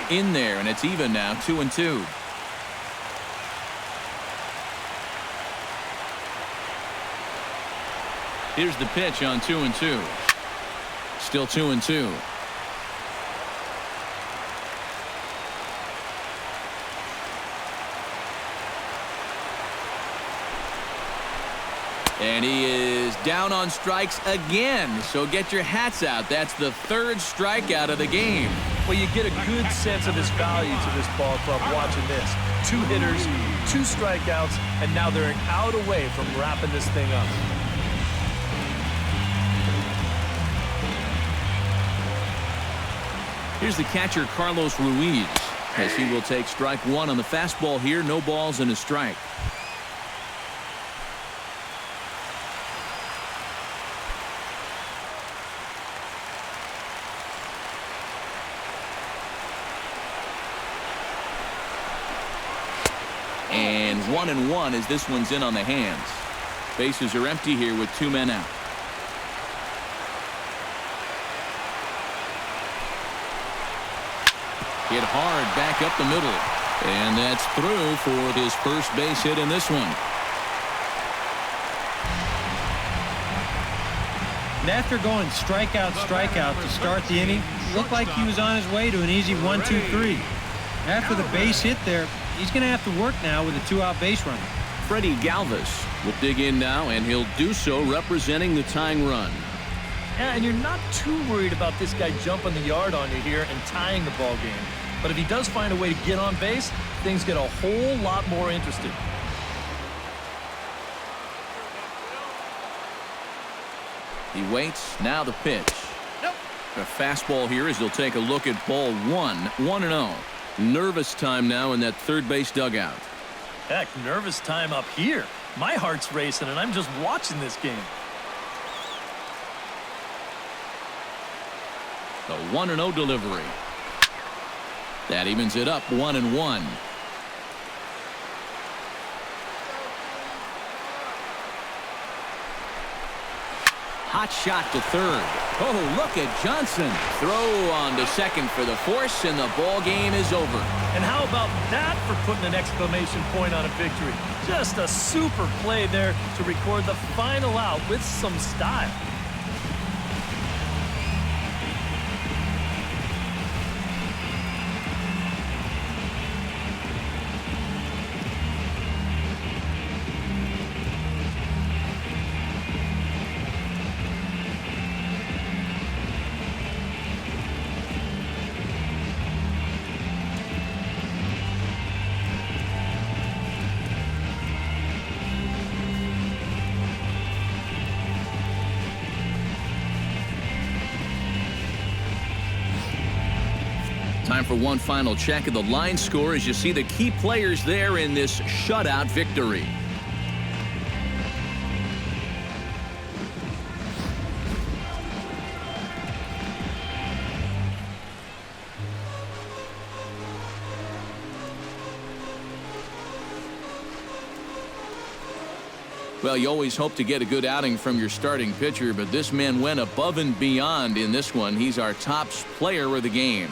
A: In there, and it's even now, 2-2. Here's the pitch on 2-2. Still 2-2. And he is down on strikes again. So get your hats out. That's the third strikeout of the game.
D: Well, you get a good sense of his value to this ball club watching this. 2 hitters, 2 strikeouts, and now they're an out away from wrapping this thing up.
A: Here's the catcher, Carlos Ruiz, as he will take strike one on the fastball here. No balls and a strike. And 1-1 as this one's in on the hands. Bases are empty here with 2 men out. Hit hard back up the middle. And that's through for his first base hit in this one.
E: And after going strikeout to start the inning, it looked like he was on his way to an easy 1-2-3. After the base hit there, he's going to have to work now with a 2-out base runner.
A: Freddie Galvis will dig in now, and he'll do so representing the tying run.
D: Yeah, and you're not too worried about this guy jumping the yard on you here and tying the ball game. But if he does find a way to get on base, things get a whole lot more interesting.
A: He waits. Now the pitch. A fastball here as he'll take a look at ball one. 1-0. Nervous time now in that third base dugout.
D: Heck, nervous time up here. My heart's racing, and I'm just watching this game.
A: The 1-0 delivery. That evens it up 1-1. Hot shot to third. Oh, look at Johnson. Throw on to second for the force, and the ball game is over.
D: And how about that for putting an exclamation point on a victory? Just a super play there to record the final out with some style.
A: Time for one final check of the line score as you see the key players there in this shutout victory. Well, you always hope to get a good outing from your starting pitcher, but this man went above and beyond in this one. He's our top player of the game.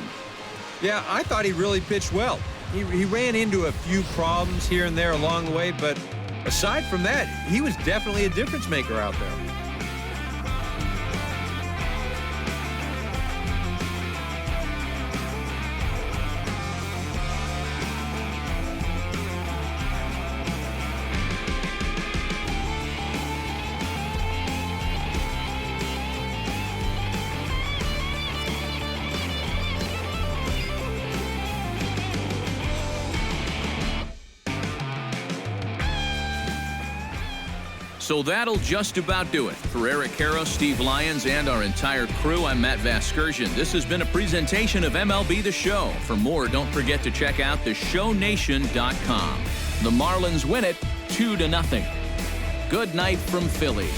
E: Yeah, I thought he really pitched well. He ran into a few problems here and there along the way, but aside from that, he was definitely a difference maker out there.
A: So that'll just about do it. For Eric Caro, Steve Lyons, and our entire crew, I'm Matt Vasgersian. This has been a presentation of MLB The Show. For more, don't forget to check out theshownation.com. The Marlins win it 2-0. Good night from Philly.